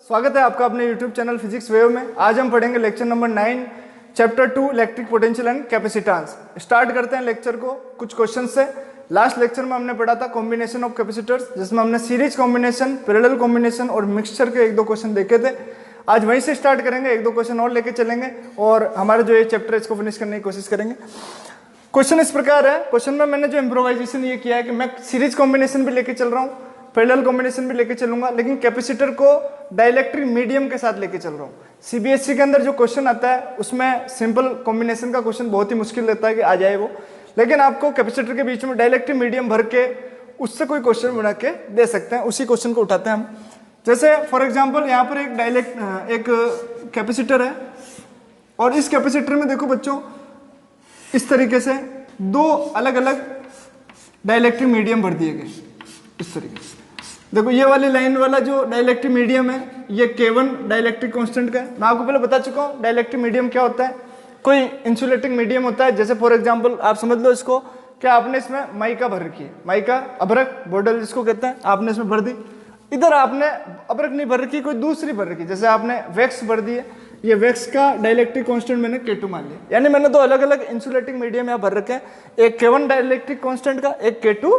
स्वागत है आपका अपने YouTube चैनल फिजिक्स वेव में। आज हम पढ़ेंगे lecture number 9 chapter 2 electric potential and capacitance. Start करते हैं लेक्चर को कुछ क्वेश्चन से। लास्ट लेक्चर में हमने पढ़ा था कॉम्बिनेशन ऑफ कैपेसिटर्स, जिसमें हमने सीरीज कॉम्बिनेशन, पैरेलल कॉम्बिनेशन और मिक्सचर के एक दो क्वेश्चन देखे थे। आज वहीं से स्टार्ट करेंगे, एक दो क्वेश्चन और लेके चलेंगे और हमारा जो ये चैप्टर है इसको फिनिश करने की कोशिश करेंगे। क्वेश्चन इस प्रकार है। क्वेश्चन में मैंने जो इम्प्रोवाइजेशन ये किया है कि मैं सीरीज कॉम्बिनेशन भी लेके चल रहा हूँ, पैरेलल कॉम्बिनेशन भी लेके चलूंगा, लेकिन कैपेसिटर को डाइलेक्ट्रिक मीडियम के साथ लेके चल रहा हूँ। सीबीएसई के अंदर जो क्वेश्चन आता है उसमें सिंपल कॉम्बिनेशन का क्वेश्चन बहुत ही मुश्किल रहता है कि आ जाए वो, लेकिन आपको कैपेसिटर के बीच में डाइलेक्ट्रिक मीडियम भर के उससे कोई क्वेश्चन बना के दे सकते हैं। उसी क्वेश्चन को उठाते हैं हम। जैसे फॉर एग्जाम्पल यहाँ पर एक कैपेसिटर है और इस कैपेसिटर में देखो बच्चों इस तरीके से दो अलग अलग डाइलेक्ट्रिक मीडियम भर दिए गए। इस तरीके से देखो, ये वाली लाइन वाला जो डाइलेक्ट्रिक मीडियम है ये K1 डाइलेक्ट्रिक कांस्टेंट का है। मैं आपको पहले बता चुका हूँ डाइलेक्ट्रिक मीडियम क्या होता है। कोई इंसुलेटिंग मीडियम होता है, जैसे फॉर एग्जांपल आप समझ लो इसको कि आपने इसमें माइका भर रखी है, माइका अभ्रक बोतल जिसको कहते हैं, आपने इसमें भर दी। इधर आपने अभ्रक नहीं भर रखी, कोई दूसरी भर रखी, जैसे आपने वैक्स भर दी है। ये वैक्स का डाइलेक्ट्रिक कांस्टेंट मैंने K2 मान लिया, यानी मैंने दो अलग अलग इंसुलेटिंग मीडियम यहाँ भर रखे हैं, एक K1 डाइलेक्ट्रिक कांस्टेंट का, एक K2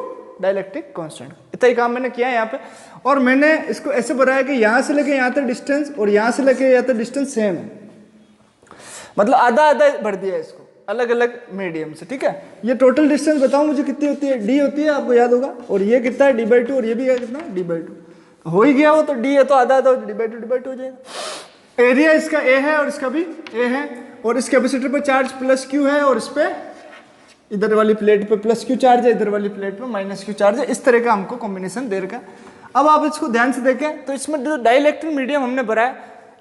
डाइलेक्ट्रिक कांस्टेंट। इतना ही काम मैंने किया है यहाँ पे। और मैंने इसको ऐसे बनाया कि यहाँ से लेके यहाँ तक डिस्टेंस और यहाँ से लेके यहाँ तक डिस्टेंस सेम है, मतलब आधा आधा भर दिया है इसको अलग अलग मीडियम से। ठीक है, ये टोटल डिस्टेंस बताओ मुझे कितनी होती है? D होती है, आपको याद होगा। और ये कितना है? D/2। और ये भी है कितना? D/2। हो ही गया वो तो, D है तो आधा आधा D/2 हो जाएगा। एरिया इसका A है और इसका भी A है, और इस कैपेसिटर पर चार्ज प्लस Q है और इस पे इधर वाली प्लेट पे प्लस Q चार्ज है, इधर वाली प्लेट पे माइनस Q चार्ज है। इस तरह का हमको कॉम्बिनेशन दे रखा है। अब आप इसको ध्यान से देखें तो इसमें जो डाइलेक्ट्रिक मीडियम हमने भरा है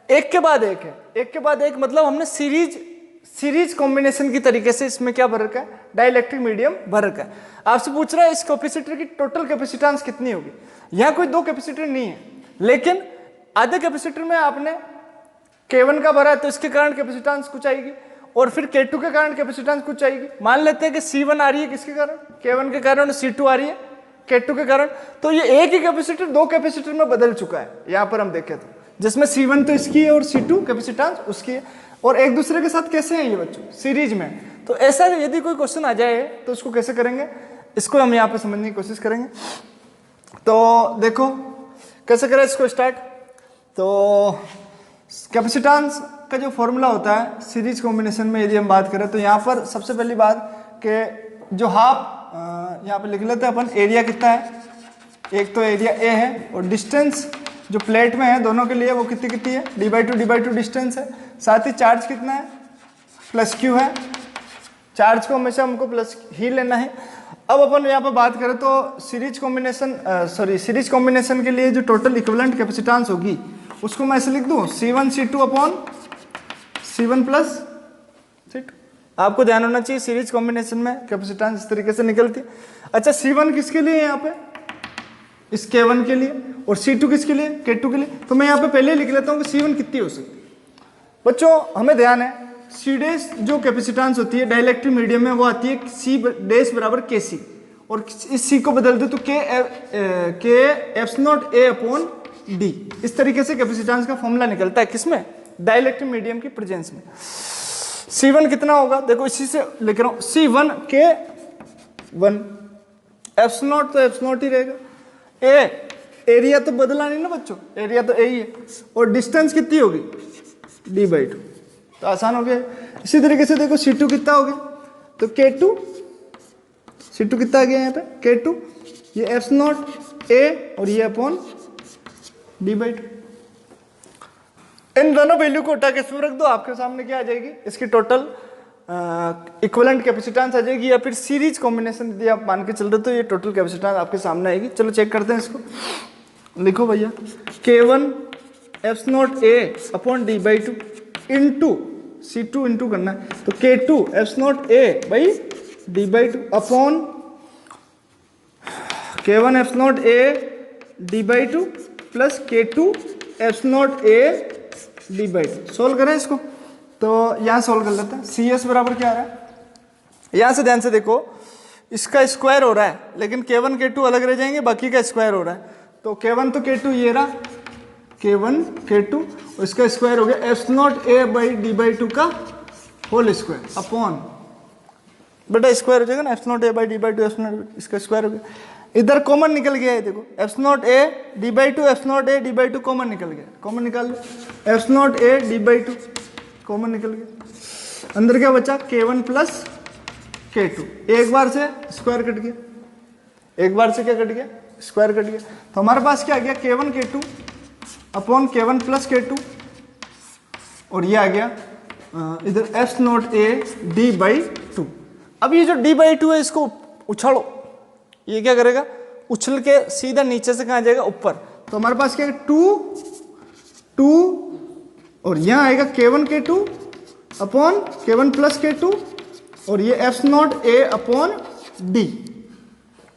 एक के बाद एक है, एक के बाद एक, मतलब हमने सीरीज कॉम्बिनेशन की तरीके से इसमें क्या भर रखा है? डाइलेक्ट्रिक मीडियम भर रखा है। आपसे पूछ रहा है इस कैपेसिटर की टोटल कैपेसिटेंस कितनी होगी। यहाँ कोई दो कैपेसिटर नहीं है, लेकिन आधे कैपेसिटर में आपने K1 का भरा है तो इसके कारण कैपेसिटेंस कुछ आएगी, और फिर K2 के कारण कैपेसिटेंस कुछ आएगी। मान लेते हैं कि C1 आ रही है किसके कारण? K1 के कारण। C2 आ रही है K2 के कारण। तो ये एक ही कैपेसिटर दो कैपेसिटर में बदल चुका है। यहाँ पर हम देखें तो जिसमें C1 तो इसकी है और C2 कैपेसिटेंस उसकी है, और एक दूसरे के साथ कैसे है ये बच्चों? सीरीज में। तो ऐसा यदि कोई क्वेश्चन आ जाए तो उसको कैसे करेंगे, इसको हम यहाँ पे समझने की कोशिश करेंगे। तो देखो कैसे करें इसको स्टार्ट। तो कैपेसिटेंस का जो फॉर्मूला होता है सीरीज कॉम्बिनेशन में यदि हम बात करें तो यहाँ पर सबसे पहली बात कि जो हाफ यहाँ पे लिख लेते हैं अपन, एरिया कितना है? एक तो एरिया A है और डिस्टेंस जो प्लेट में है दोनों के लिए वो कितनी कितनी है? D/2 डिस्टेंस है। साथ ही चार्ज कितना है? प्लस Q है। चार्ज को हमेशा हमको प्लस ही लेना है। अब अपन यहाँ पर बात करें तो सीरीज कॉम्बिनेशन के लिए जो टोटल इक्विवेलेंट कैपेसिटेंस होगी उसको मैं ऐसे लिख दूं, C1 C2 upon C1 plus C2। आपको ध्यान होना चाहिए सीरीज कॉम्बिनेशन में कैपेसिटेंस इस तरीके से निकलती है। अच्छा, C1 किसके लिए है यहाँ पे? इस K1 के लिए, और C2 किसके लिए? K2 के लिए। तो मैं यहाँ पे पहले लिख लेता हूँ कि C1 कितनी हो सकती है। बच्चों हमें ध्यान है C डैश जो कैपेसिटेंस होती है डाइलेक्ट्रिक मीडियम में वो आती है C डैश बराबर KC, और इस C को बदल दो तो K F0 A upon D। इस तरीके से कैपेसिटेंस का फॉर्मूला निकलता है किसमें? डाइलेक्ट्रिक मीडियम की प्रेजेंस में। C1 कितना होगा? देखो इसी से लिख रहा हूं, C1 K1, F0 तो F0 ही रहेगा। एरिया तो बदला नहीं ना बच्चों, एरिया तो A ही है, और डिस्टेंस कितनी होगी? D/2। तो आसान हो गया। इसी तरीके से देखो C2 कितना हो गया? तो K2, C2 कितना आ गया यहाँ पे? K2, ये F0 A और ये अपॉन D/2। इन दोनों वैल्यू को उठा के इसमें रख दो, आपके सामने क्या आ जाएगी? इसकी टोटल इक्विवेलेंट कैपेसिटेंस आ जाएगी, या फिर सीरीज कॉम्बिनेशन यदि आप मान के चल रहे तो ये टोटल कैपेसिटेंस आपके सामने आएगी। चलो चेक करते हैं इसको। लिखो भैया, K1 F0 A upon D/2 into C2 into करना है, तो K2 F0 A by D/2 upon K1 F0 A D/2 plus K2 F0 A D/2। Solve करें इसको, तो यहाँ सोल्व कर लेते हैं। CS बराबर क्या आ रहा है? यहाँ से ध्यान से देखो, इसका स्क्वायर हो रहा है लेकिन K1 K2 अलग रह जाएंगे, बाकी का स्क्वायर हो रहा है। तो K1 तो K2 ये रहा, K1 K2 और इसका स्क्वायर हो गया eps naught A by D by two का होल स्क्वायर अपॉन, बेटा स्क्वायर हो जाएगा ना, eps naught A by D by two eps naught, इसका स्क्वायर हो गया। इधर कॉमन निकल गया है, देखो eps naught A D by two, eps naught A D by two common निकल गया, कॉमन निकाल लो, eps naught A D by two common निकल गया। अंदर क्या बचा K1 प्लस K2, एक बार से स्क्वायर कट गया, एक बार से क्या कट गया, स्क्वायर कट गया। तो हमारे पास क्या आ गया K1 K2 upon K1 plus K2 और ये आ गया इधर apps naught A D by to. अब ये जो डी बाई टू है इसको उछाड़ो, ये क्या करेगा, उछल के सीधा नीचे से कहाँ जाएगा, ऊपर। तो हमारे पास क्या है 2 और यहाँ आएगा K1 K2 upon K1 plus K2 और ये एप्स नॉट ए अपॉन डी।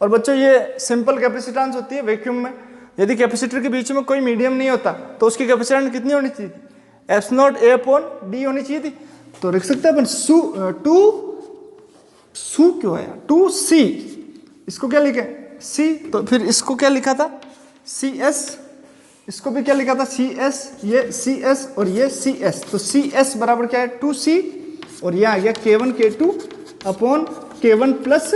और बच्चों ये सिंपल कैपेसिटेंस होती है वैक्यूम में। यदि कैपेसिटर के बीच में कोई मीडियम नहीं होता तो उसकी कैपेसिटेंस कितनी होनी चाहिए थी, एप्स नॉट ए अपॉन डी होनी चाहिए थी। तो लिख सकते हैं अपन टू क्यों आया, 2C, इसको क्या लिखे C, तो फिर इसको क्या लिखा था CS, इसको भी क्या लिखा था CS, ये CS और ये CS, तो CS बराबर क्या है 2C और ये आ गया K1 K2 upon K1 plus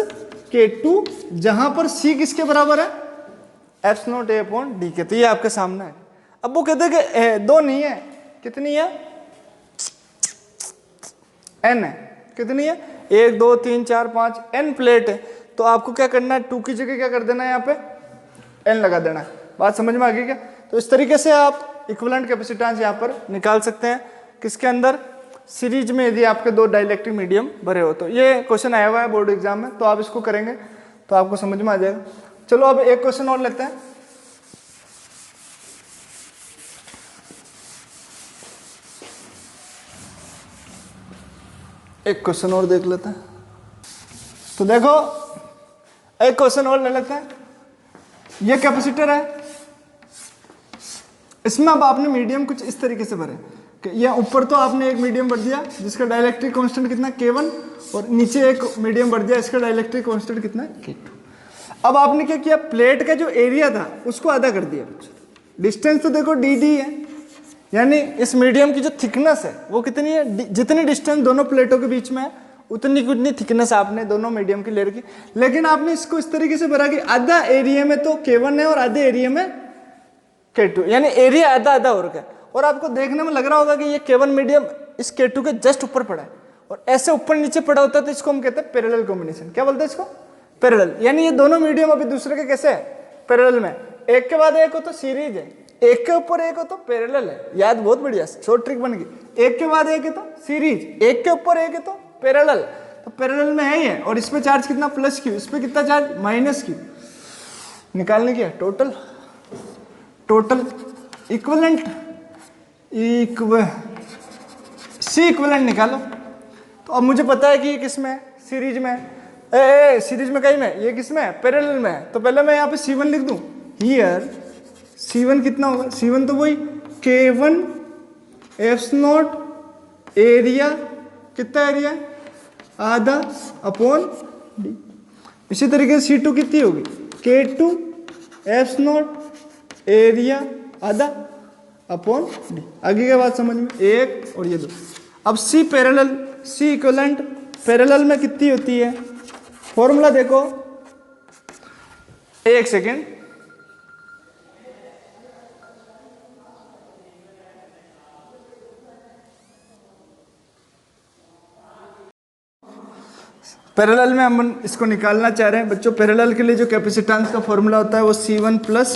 K2, जहां पर C किसके बराबर है, एप्स नॉट ए अपॉन डी के। तो ये आपके सामने है। अब वो कहते हैं कि दो नहीं है, कितनी है, N है, कितनी है 1 2 3 4 5 N प्लेट है। तो आपको क्या करना है, 2 की जगह क्या कर देना है, यहाँ पे N लगा देना है। बात समझ में आ गई क्या? तो इस तरीके से आप इक्विवेलेंट कैपेसिटेंस यहाँ पर निकाल सकते हैं, किसके अंदर, सीरीज में, यदि आपके दो डाइलेक्ट्रिक मीडियम भरे हो। तो ये क्वेश्चन आया हुआ है बोर्ड एग्जाम में, तो आप इसको करेंगे तो आपको समझ में आ जाएगा। चलो अब एक क्वेश्चन और लेते हैं। एक क्वेश्चन और देख लेते हैं। तो देखो एक क्वेश्चन और ले लेते हैं। ये कैपेसिटर है, इसमें अब आपने मीडियम कुछ इस तरीके से भरे कि ये ऊपर तो आपने एक मीडियम भर दिया जिसका डाइलेक्ट्रिक कांस्टेंट कितना K1 और नीचे एक मीडियम भर दिया, इसका डाइलेक्ट्रिक कांस्टेंट कितना K2। अब आपने क्या किया, प्लेट का जो एरिया था उसको आधा कर दिया। डिस्टेंस तो देखो dd है, यानी इस मीडियम की जो थिकनेस है वो कितनी है, जितनी डिस्टेंस दोनों प्लेटों के बीच में है उतनी की उतनी थिकनेस आपने दोनों मीडियम की लेयर की। लेकिन आपने इसको इस तरीके से भरा कि आधा एरिया में तो K1 है और आधे एरिया में K2, यानी एरिया आधा आधा हो रखा है। और आपको देखने में लग रहा होगा कि ये K1 मीडियम इस K2 के जस्ट ऊपर पड़ा है और ऐसे ऊपर नीचे पड़ा होता है, तो इसको हम कहते हैं पैरेलल कॉम्बिनेशन। क्या बोलते हैं इसको, पैरेलल। यानी ये दोनों मीडियम अभी दूसरे के कैसे है, पैरेलल में, एक के बाद एक हो तो सीरीज है, एक के ऊपर एक हो तो पैरेलल है। याद बहुत बढ़िया, शॉर्ट ट्रिक बन गई। एक के बाद एक है तो सीरीज, एक के ऊपर एक है तो पैरेलल। तो पैरेलल में है ये, और इस पे चार्ज कितना प्लस क्यू, इस पे कितना चार्ज माइनस क्यू। निकालने की है total, total equivalent C equivalent निकालो। तो अब मुझे पता है कि ये किस में है, सीरीज में है। सीरीज में कहीं में, ये किस में है, पैरेलल में है। तो पहले मैं यहाँ पे C1 लिख दूं, हियर C1 कितना होगा, C1 तो वही K1 एप्स नॉट एरिया, कितना एरिया है, आधा अपॉन डी। इसी तरीके से C2 कितनी होगी, K2 एप्स नॉट एरिया आधा अपॉन डी। आगे के बात समझ में, एक और ये दो। अब C parallel, C equivalent parallel में कितनी होती है, फॉर्मूला देखो, एक सेकेंड, पैरेलल में हम इसको निकालना चाह रहे हैं बच्चों। पैरेलल के लिए जो कैपेसिटेंस का फॉर्मूला होता है वो C1 प्लस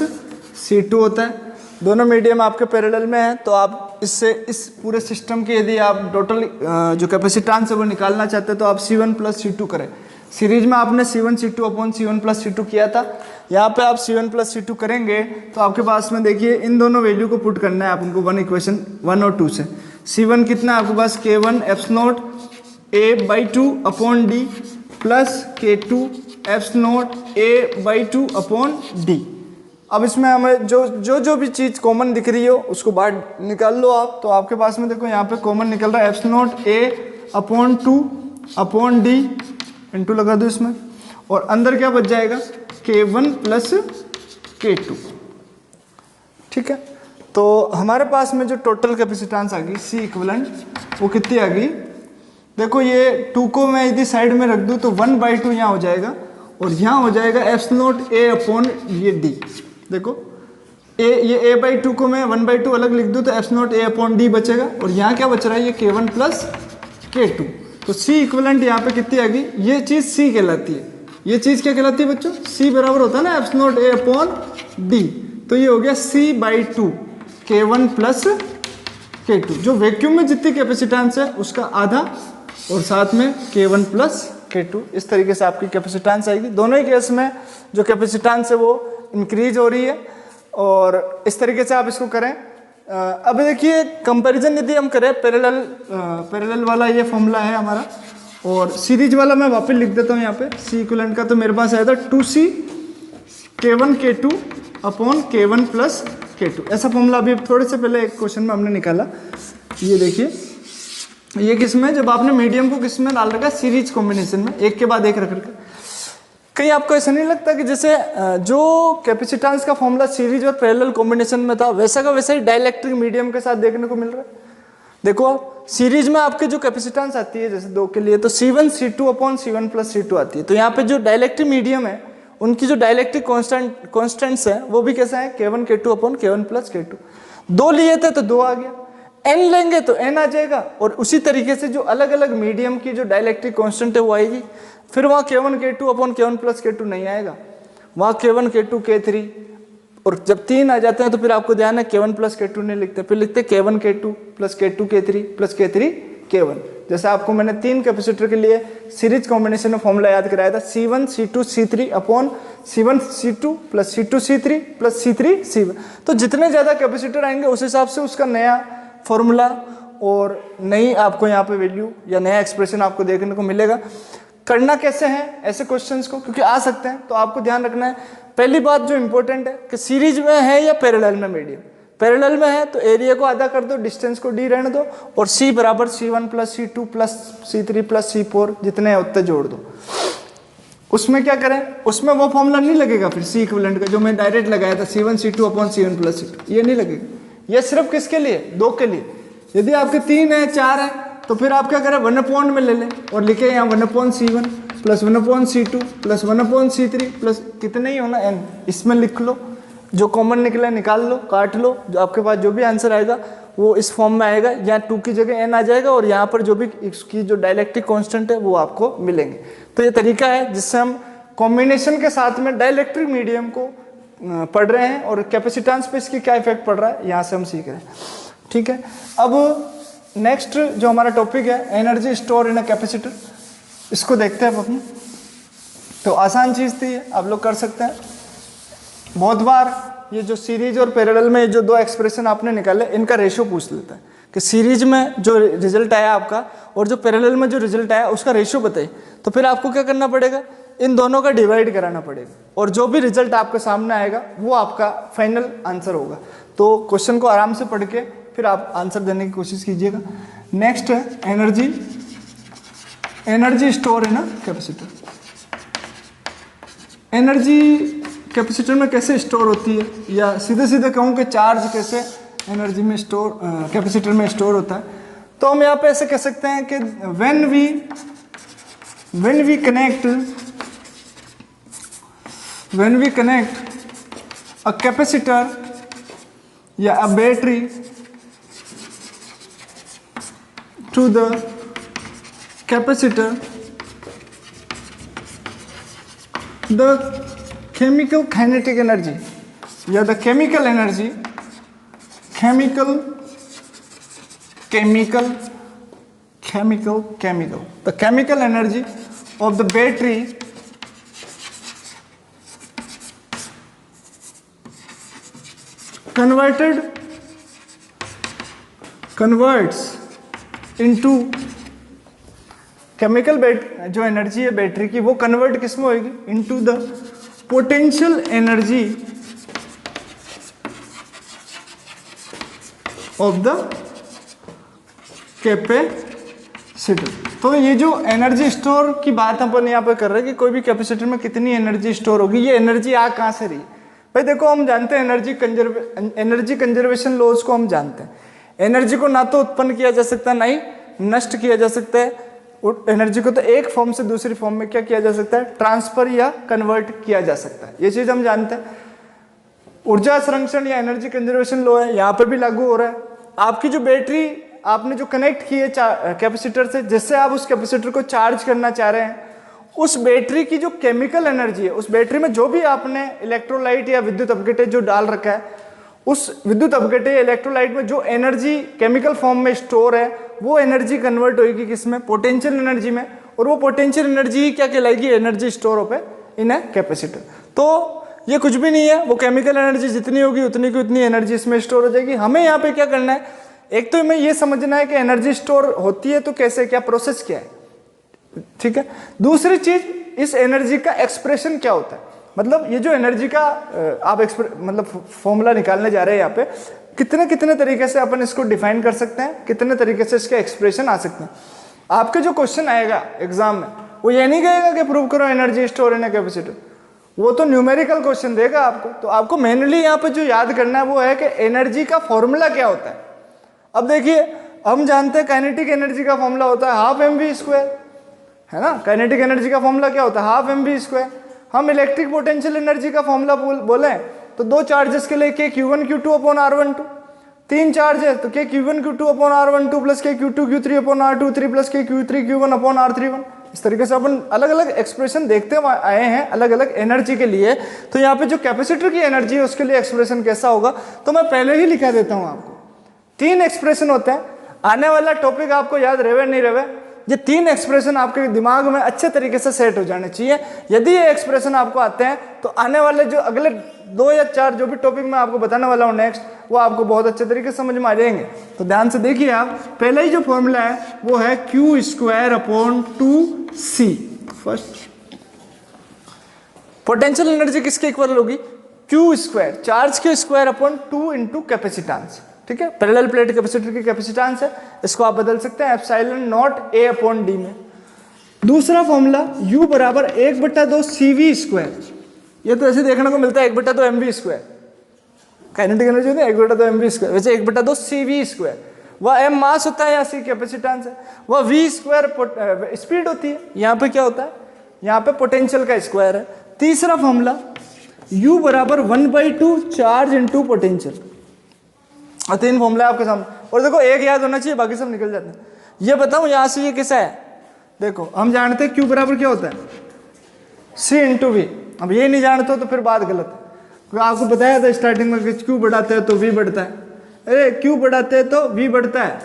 C2 होता है। दोनों मीडियम आपके पैरेलल में है, तो आप इससे इस पूरे सिस्टम के यदि आप टोटल जो कैपेसिटेंस है वो निकालना चाहते हैं तो आप C1 प्लस C2 करें। सीरीज में आपने C1 C2 upon C1 plus C2 किया था, यहाँ पे आप C1 प्लस C2 करेंगे तो आपके पास में देखिए इन दोनों वैल्यू को पुट करना है आप उनको वन इक्वेशन 1 और 2 से। C1 कितना है आपके पास, K1 apps not A by 2 upon D plus K2 apps not A by 2 upon D. अब इसमें हमें जो भी चीज़ कॉमन दिख रही हो उसको बाहर निकाल लो आप। तो आपके पास में देखो यहाँ पे कॉमन निकल रहा है apps not A upon 2 upon D, into लगा दो इसमें, और अंदर क्या बच जाएगा K1 प्लस K2। ठीक है, तो हमारे पास में जो टोटल कैपेसिटेंस आ गई सी इक्विवेलेंट वो कितनी आ गई, देखो ये 2 को मैं यदि साइड में रख दूँ तो 1/2 यहाँ हो जाएगा और यहाँ हो जाएगा एप्सिलॉन ए अपॉन ये डी। देखो ये a/2 को मैं 1/2 अलग लिख दूँ तो एप्सिलॉन ए अपॉन डी बचेगा और यहाँ क्या बच रहा है, ये k1 प्लस k2। तो C इक्विवेलेंट यहाँ पे कितनी आ गई, ये चीज़ C कहलाती है। ये चीज़ क्या कहलाती है बच्चों, C बराबर होता है ना एप्सिलॉन ए अपॉन डी। तो ये हो गया C/2 k1 प्लस k2, जो वैक्यूम में जितनी कैपेसिटेंस है उसका आधा और साथ में k1 प्लस k2। इस तरीके से आपकी कैपेसिटेंस आएगी। दोनों ही केस में जो कैपेसिटेंस है वो इंक्रीज हो रही है और इस तरीके से आप इसको करें। अब देखिए कंपैरिजन यदि हम करें पैरेलल वाला ये फॉर्मूला है हमारा और सीरीज वाला मैं वापस लिख देता हूँ यहाँ पे C इक्विवेलेंट का। तो मेरे पास आया था 2C k1 k2 upon k1 plus k2। ऐसा फॉर्मूला अभी थोड़े से पहले एक क्वेश्चन में हमने निकाला। ये देखिए ये किस में, जब आपने मीडियम को किस में डाल रखा है, सीरीज कॉम्बिनेशन में, एक के बाद एक रख रखा। कहीं आपको ऐसा नहीं लगता कि जैसे जो कैपेसिटेंस का फॉर्मूला सीरीज और पैरेलल कॉम्बिनेशन में था वैसा का वैसा ही डाइलेक्ट्रिक मीडियम के साथ देखने को मिल रहा है। देखो सीरीज में आपके जो कैपेसिटेंस आती है जैसे 2 के लिए तो C1 C2 upon C1 plus C2 आती है। तो यहाँ पे जो डाइलेक्ट्रिक मीडियम है उनकी जो डाइलेक्ट्रिक कॉन्स्टेंट्स है वो भी कैसा है, k1 k2 upon k1 plus k2। 2 लिए थे तो 2 आ गया, n लेंगे तो n आ जाएगा और उसी तरीके से जो अलग अलग मीडियम की जो डाइलेक्ट्रिक कांस्टेंट है वो आएगी। फिर वहाँ k1 k2 upon k1 plus k2 नहीं आएगा, वहाँ k1 k2 k3 और जब 3 आ जाते हैं तो फिर आपको ध्यान है k1 प्लस k2 नहीं लिखते, फिर लिखते k1 k2 plus k2 k3 plus k3 k1। जैसे आपको मैंने 3 कैपेसिटर के लिए सीरीज कॉम्बिनेशन में फॉर्मूला याद कराया था C1 C2 C3 upon C1 C2 plus C2 C3 plus C3 C1। तो जितने ज़्यादा कैपेसिटर आएंगे उस हिसाब से उसका नया फॉर्मूला और नई आपको यहाँ पे वैल्यू या नया एक्सप्रेशन आपको देखने को मिलेगा। करना कैसे है ऐसे क्वेश्चंस को, क्योंकि आ सकते हैं, तो आपको ध्यान रखना है पहली बात जो इंपॉर्टेंट है कि सीरीज में है या पैरेलल में मीडियम। पैरेलल में है तो एरिया को आधा कर दो, डिस्टेंस को d रहने दो और C बराबर C1 plus C2 plus C3 plus C4 जितने हैं उतने जोड़ दो। उसमें क्या करें, उसमें वो फॉर्मूला नहीं लगेगा फिर C इक्विवेलेंट का जो मैं डायरेक्ट लगाया था C1 C2 upon C1 plus C2, ये नहीं लगेगा। ये सिर्फ किसके लिए, 2 के लिए। यदि आपके 3 है 4 है तो फिर आप क्या करें 1 में ले लें और लिखे यहाँ 1/C1 plus 1/C2 plus 1/C3 plus कितने ही होना n, इसमें लिख लो, जो कॉमन निकला निकाल लो, काट लो, जो आपके पास जो भी आंसर आएगा वो इस फॉर्म में आएगा। यहाँ 2 की जगह n आ जाएगा और यहाँ पर जो भी इसकी जो डाइलेक्ट्रिक कांस्टेंट है वो आपको मिलेंगे। तो ये तरीका है जिससे हम कॉम्बिनेशन के साथ में डाइलेक्ट्रिक मीडियम को पढ़ रहे हैं और कैपेसिटेंस पे इसकी क्या इफेक्ट पड़ रहा है यहाँ से हम सीख रहे हैं। ठीक है, अब नेक्स्ट जो हमारा टॉपिक है energy store in a capacitor, इसको देखते हैं अपने। तो आसान चीज़ थी, आप लोग कर सकते हैं। बहुत बार ये जो सीरीज और पैरेलल में जो 2 एक्सप्रेशन आपने निकाले इनका रेशो पूछ लेता है कि सीरीज में जो रिजल्ट आया आपका और जो पैरेलल में जो रिजल्ट आया उसका रेशो बताइए। तो फिर आपको क्या करना पड़ेगा, इन दोनों का डिवाइड कराना पड़ेगा और जो भी रिजल्ट आपके सामने आएगा वो आपका फाइनल आंसर होगा। तो क्वेश्चन को आराम से पढ़ के फिर आप आंसर देने की कोशिश कीजिएगा। नेक्स्ट है energy store in a capacitor. Energy capacitor में कैसे स्टोर होती है, या सीधे सीधे कहूँ कि चार्ज कैसे एनर्जी में स्टोर कैपेसिटर में स्टोर होता है। तो हम यहाँ पे ऐसे कह सकते हैं कि when we connect a capacitor या a battery to the capacitor, the chemical kinetic energy या the chemical energy, chemical, the chemical energy of the battery converts into chemical जो एनर्जी है बैटरी की वो कन्वर्ट किस में होगी, into the potential energy of the capacitor. तो ये जो एनर्जी स्टोर की बात अपन यहाँ पे कर रहे हैं कि कोई भी कैपेसिटर में कितनी एनर्जी स्टोर होगी, ये एनर्जी आ कहाँ से रही, भाई देखो, हम जानते हैं एनर्जी कंजर्वेशन लॉज को हम जानते हैं। एनर्जी को ना तो उत्पन्न किया जा सकता है, ना ही नष्ट किया जा सकता है। एनर्जी को तो एक फॉर्म से दूसरी फॉर्म में क्या किया जा सकता है, ट्रांसफर या कन्वर्ट किया जा सकता है। ये चीज हम जानते हैं। ऊर्जा संरक्षण या एनर्जी कंजर्वेशन लॉ है, यहाँ पर भी लागू हो रहा है। आपकी जो बैटरी आपने जो कनेक्ट की है कैपेसिटर से, जिससे आप उस कैपेसिटर को चार्ज करना चाह रहे हैं, उस बैटरी की जो केमिकल एनर्जी है, उस बैटरी में जो भी आपने इलेक्ट्रोलाइट या विद्युत अपघटे जो डाल रखा है, उस विद्युत अपघटे या इलेक्ट्रोलाइट में जो एनर्जी केमिकल फॉर्म में स्टोर है, वो एनर्जी कन्वर्ट होगी किसमें, पोटेंशियल एनर्जी में। और वो पोटेंशियल एनर्जी क्या कहलाएगी, एनर्जी स्टोर हो पे इन ए कैपेसिटर। तो ये कुछ भी नहीं है, वो केमिकल एनर्जी जितनी होगी उतनी की उतनी एनर्जी इसमें स्टोर हो जाएगी। हमें यहाँ पे क्या करना है, एक तो हमें ये समझना है कि एनर्जी स्टोर होती है तो कैसे, क्या प्रोसेस क्या है, ठीक है। दूसरी चीज, इस एनर्जी का एक्सप्रेशन क्या होता है, मतलब ये जो एनर्जी का आप मतलब फॉर्मूला निकालने जा रहे हैं यहाँ पे, कितने कितने तरीके से अपन इसको डिफाइन कर सकते हैं, कितने तरीके से इसके एक्सप्रेशन आ सकते हैं। आपके जो क्वेश्चन आएगा एग्जाम में, वो ये नहीं कहेगा कि प्रूव करो energy store in a capacitor, वो तो न्यूमेरिकल क्वेश्चन देगा आपको। तो आपको मेनली यहाँ पे जो याद करना है वो है कि एनर्जी का फॉर्मूला क्या होता है। अब देखिए, हम जानते हैं काइनेटिक एनर्जी का फॉर्मूला होता है हाफ mv², है ना। काइनेटिक एनर्जी का फॉर्मूला क्या होता है, हाफ mv²। हम इलेक्ट्रिक पोटेंशियल एनर्जी का फॉर्मूला बोले तो दो चार्जेस के लिए Q1 Q2 अपॉन R12, तीन चार्ज है तो Q1 Q2 upon R12 plus Q2 Q3 upon R23 plus Q3 Q1 upon R31। इस तरीके से अपन अलग अलग एक्सप्रेशन देखते आए हैं अलग अलग एनर्जी के लिए। तो यहाँ पे जो कैपेसिटर की एनर्जी है उसके लिए एक्सप्रेशन कैसा होगा, तो मैं पहले ही लिखा देता हूँ आपको। तीन एक्सप्रेशन होते हैं, आने वाला टॉपिक आपको याद रहे नहीं रहे, ये तीन एक्सप्रेशन आपके दिमाग में अच्छे तरीके से सेट हो जाने चाहिए। यदि ये एक्सप्रेशन आपको आते हैं तो आने वाले जो अगले 2 या 4 जो भी टॉपिक मैं आपको बताने वाला हूँ नेक्स्ट, वो आपको बहुत अच्छे तरीके से समझ में आ जाएंगे। तो ध्यान से देखिए आप, पहले ही जो फॉर्मूला है वो है Q² upon 2C। First, potential energy किसके इक्वल होगी, Q², चार्ज के स्क्वायर अपॉन 2 इंटू कैपेसिटेंस, ठीक है। पैरेलल प्लेट कैपेसिटर की कैपेसिटेंस है, इसको आप बदल सकते हैं ε0 A अपॉन D में। दूसरा फॉर्मूला U बराबर 1/2 CV², ये तो ऐसे देखने को मिलता है 1/2 mv², काइनेटिक एनर्जी होती है 1/2 mv², वैसे 1/2 CV²। वह m मास होता है या C कैपेसिटेंस है, वह v² स्पीड होती है। यहाँ पे क्या होता है, यहाँ पे पोटेंशियल का स्क्वायर है। तीसरा फॉर्मूला U बराबर 1/2 चार्ज इंटू पोटेंशियल। और तीन फॉर्मूला आपके सामने, और देखो एक याद होना चाहिए, बाकी सब निकल जाते हैं। ये बताऊं यहाँ से ये कैसा है, देखो हम जानते हैं Q बराबर क्या होता है, C इंटू V। अब ये नहीं जानते हो तो फिर बात गलत है। आपको बताया था स्टार्टिंग में कि Q बढ़ाते हैं तो V बढ़ता है, अरे Q बढ़ाते हैं तो V बढ़ता है,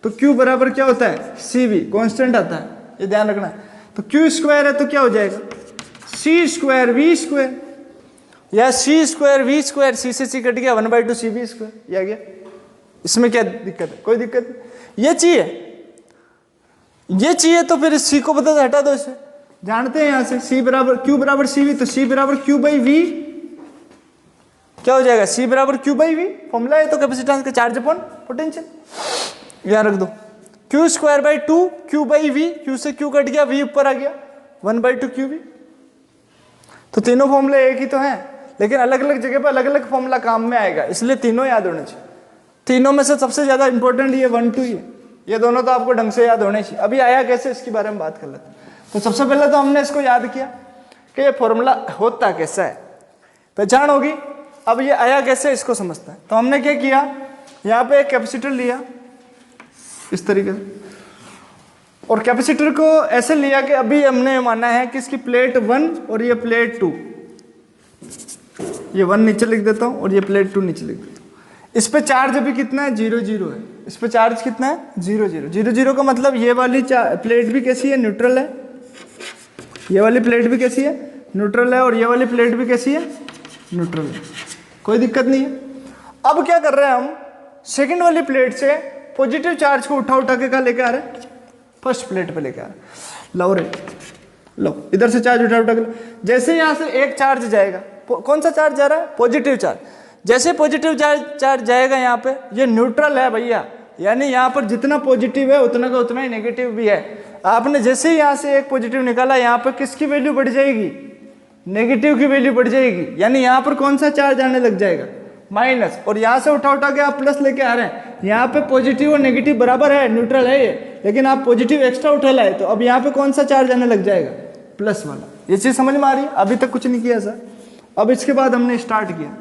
तो Q बराबर क्या होता है, CV, कॉन्स्टेंट आता है, ये ध्यान रखना है। तो Q² है तो क्या हो जाएगा, C² V², या C² V², C से C कट गया, 1/2 CV², ये आ गया। इसमें क्या दिक्कत है, कोई दिक्कत नहीं। ये चाहिए तो फिर C को बता हटा दो, इसे जानते हैं यहाँ से Q बराबर CV, तो C बराबर Q/V क्या हो जाएगा, C बराबर Q/V फॉर्मूला है तो कैपेसिटेंस का, चार्ज अपॉन पोटेंशियल। याद रख दो, Q²/2 Q/V, Q से Q कट गया, V ऊपर आ गया, 1/2 QV। तो तीनों फॉर्मूले एक ही तो हैं, लेकिन अलग अलग जगह पर अलग अलग फॉर्मूला काम में आएगा, इसलिए तीनों याद होने चाहिए। तीनों में से सबसे ज्यादा इंपॉर्टेंट ये 1 2 ये दोनों तो आपको ढंग से याद होने चाहिए। अभी आया कैसे, इसके बारे में बात कर लेते हैं। तो सबसे पहले तो हमने इसको याद किया कि ये फॉर्मूला होता कैसा है, पहचान होगी। अब ये आया कैसे इसको समझते हैं। तो हमने क्या किया, यहाँ पे एक कैपेसिटर लिया इस तरीके से, और कैपेसिटर को ऐसे लिया कि अभी हमने माना है कि इसकी प्लेट 1 और ये प्लेट 2, ये 1 नीचे लिख देता हूँ और ये प्लेट 2 नीचे लिख देता हूँ। इस पे चार्ज अभी कितना है, 0 0 है। इस पे चार्ज कितना है, 0 0 0 0 का मतलब ये वाली प्लेट भी कैसी है, न्यूट्रल है, ये वाली प्लेट भी कैसी है, न्यूट्रल है, और ये वाली प्लेट भी कैसी है, न्यूट्रल है, कोई दिक्कत नहीं है। अब क्या कर रहे हैं हम, सेकंड वाली प्लेट से पॉजिटिव चार्ज को उठा उठा के कहा लेके आ रहे हैं, फर्स्ट प्लेट पे लेके आ रहे हैं। लो रे, लो इधर से चार्ज उठा उठा के, जैसे यहाँ से एक चार्ज जाएगा, कौन सा चार्ज जा रहा है, पॉजिटिव चार्ज। जैसे पॉजिटिव चार्ज जाएगा यहाँ पे, ये न्यूट्रल है भैया, यानी यहाँ पर जितना पॉजिटिव है उतना का उतना ही नेगेटिव भी है। आपने जैसे ही यहाँ से एक पॉजिटिव निकाला, यहाँ पर किसकी वैल्यू बढ़ जाएगी, नेगेटिव की वैल्यू बढ़ जाएगी, यानी यहाँ पर कौन सा चार्ज आने लग जाएगा, माइनस। और यहाँ से उठा उठा के आप प्लस लेके आ रहे हैं, यहाँ पे पॉजिटिव और नेगेटिव बराबर है, न्यूट्रल है ये, लेकिन आप पॉजिटिव एक्स्ट्रा उठा लाए, तो अब यहाँ पे कौन सा चार्ज आने लग जाएगा, प्लस वाला। ये चीज समझ में आ रही है? अभी तक कुछ नहीं किया सर। अब इसके बाद हमने स्टार्ट किया,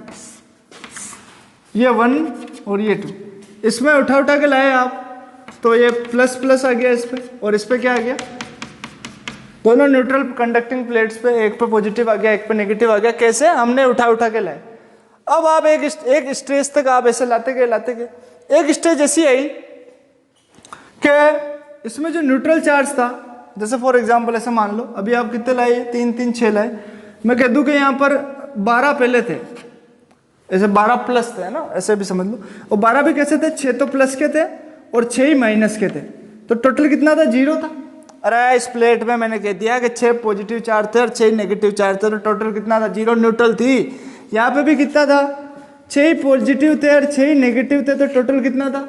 ये 1 और ये 2, इसमें उठा उठा के लाए आप, तो ये प्लस प्लस आ गया इस पे, और इस पे क्या आ गया, दोनों न्यूट्रल कंडक्टिंग प्लेट्स पे, एक पे पॉजिटिव आ गया, एक पे नेगेटिव आ गया। कैसे? हमने उठा उठा के लाए। अब आप एक स्टेज तक आप ऐसे लाते गए, एक स्टेज ऐसी आई कि इसमें जो न्यूट्रल चार्ज था, जैसे फॉर एग्जांपल ऐसे मान लो अभी आप कितने लाए, 3 3 6 लाए, मैं कह दूं कि यहाँ पर 12 पहले थे, ऐसे 12 प्लस थे ना, ऐसे भी समझ लो। और 12 भी कैसे थे, 6 तो प्लस के थे और 6 ही माइनस के थे, तो टोटल कितना था, 0 था। अरे इस प्लेट में मैंने कह दिया कि 6 पॉजिटिव चार्ज थे और 6 नेगेटिव चार्ज थे, तो टोटल कितना था, 0 न्यूट्रल थी। यहाँ पे भी कितना था, 6 पॉजिटिव थे और 6 नेगेटिव थे, तो टोटल कितना था,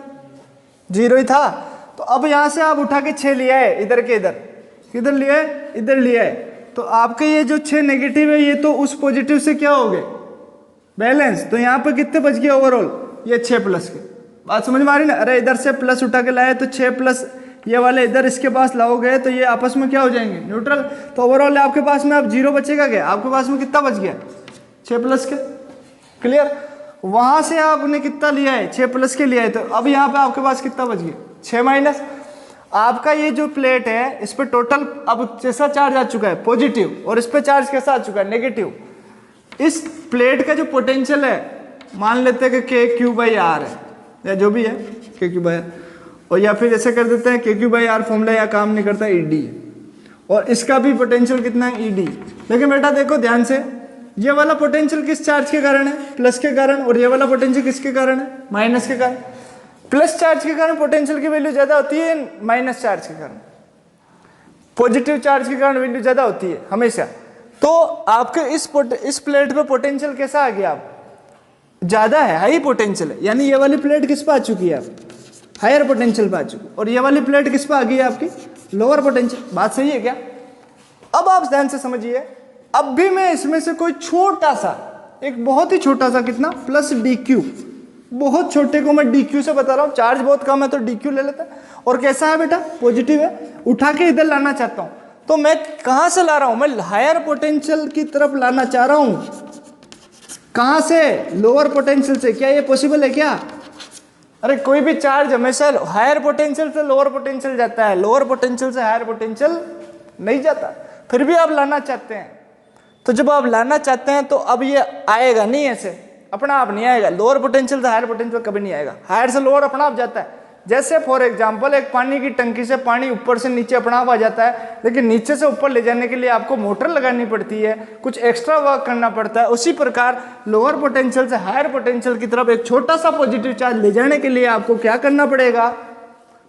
0 ही था। तो अब यहाँ से आप उठा के 6 लिया है, इधर के इधर, किधर लिया है, इधर लिया है, तो आपके ये जो 6 नेगेटिव है ये तो उस पॉजिटिव से क्या हो गए, बैलेंस। तो यहाँ पे कितने बच गए ओवरऑल, ये 6 प्लस के। बात समझ में आ रही ना? अरे इधर से प्लस उठा के लाए तो 6 प्लस ये वाले इधर इसके पास लाओगे तो ये आपस में क्या हो जाएंगे, न्यूट्रल। तो ओवरऑल आपके पास में अब 0 बचेगा क्या, आपके पास में कितना बच गया, 6 प्लस के। क्लियर? वहां से आपने कितना लिया है, 6 प्लस के लिया है, तो अब यहाँ पे आपके पास कितना बच गया, 6 माइनस। आपका ये जो प्लेट है इस पे टोटल अब कैसा चार्ज आ चुका है, पॉजिटिव, और इस पे चार्ज कैसा आ चुका है, नेगेटिव। इस प्लेट का जो पोटेंशियल है, मान लेते हैं कि Q/R है, या जो भी है Q/R, और या फिर ऐसे कर देते हैं Q/R फॉर्मूला या काम नहीं करता, ED है, और इसका भी पोटेंशियल कितना है, ED। लेकिन बेटा देखो ध्यान से, ये वाला पोटेंशियल किस चार्ज के कारण है, प्लस के कारण, और ये वाला पोटेंशियल किसके कारण है, माइनस के कारण। प्लस चार्ज के कारण पोटेंशियल की वैल्यू ज्यादा होती है, माइनस चार्ज के कारण, पॉजिटिव चार्ज के कारण वैल्यू ज्यादा होती है हमेशा। तो आपके इस प्लेट पे पोटेंशियल कैसा आ गया, आप ज्यादा है, हाई पोटेंशियल है, यानी ये वाली प्लेट किस पे आ चुकी है, आप हायर पोटेंशियल पे आ चुकी, और ये वाली प्लेट किस पे आ गई है, आपकी लोअर पोटेंशियल। बात सही है क्या? अब आप ध्यान से समझिए, अब भी मैं इसमें से कोई छोटा सा, एक बहुत ही छोटा सा, कितना, प्लस DQ, बहुत छोटे को मैं DQ से बता रहा हूँ, चार्ज बहुत कम है तो DQ ले लेता है, और कैसा है बेटा, पॉजिटिव है, उठा के इधर लाना चाहता हूँ, तो मैं कहां से ला रहा हूं, मैं हायर पोटेंशियल की तरफ लाना चाह रहा हूं। कहां से, लोअर पोटेंशियल से। क्या ये पॉसिबल है क्या? अरे कोई भी चार्ज हमेशा हायर पोटेंशियल से लोअर पोटेंशियल जाता है, लोअर पोटेंशियल से हायर पोटेंशियल नहीं जाता। फिर भी आप लाना चाहते हैं, तो जब आप लाना चाहते हैं तो अब ये आएगा नहीं, ऐसे अपना आप नहीं आएगा। लोअर पोटेंशियल से हायर पोटेंशियल कभी नहीं आएगा, हायर से लोअर अपना आप जाता है। जैसे फॉर एग्जांपल एक पानी की टंकी से पानी ऊपर से नीचे अपना आप आ जाता है, लेकिन नीचे से ऊपर ले जाने के लिए आपको मोटर लगानी पड़ती है, कुछ एक्स्ट्रा वर्क करना पड़ता है। उसी प्रकार लोअर पोटेंशियल से हायर पोटेंशियल की तरफ एक छोटा सा पॉजिटिव चार्ज ले जाने के लिए आपको क्या करना पड़ेगा,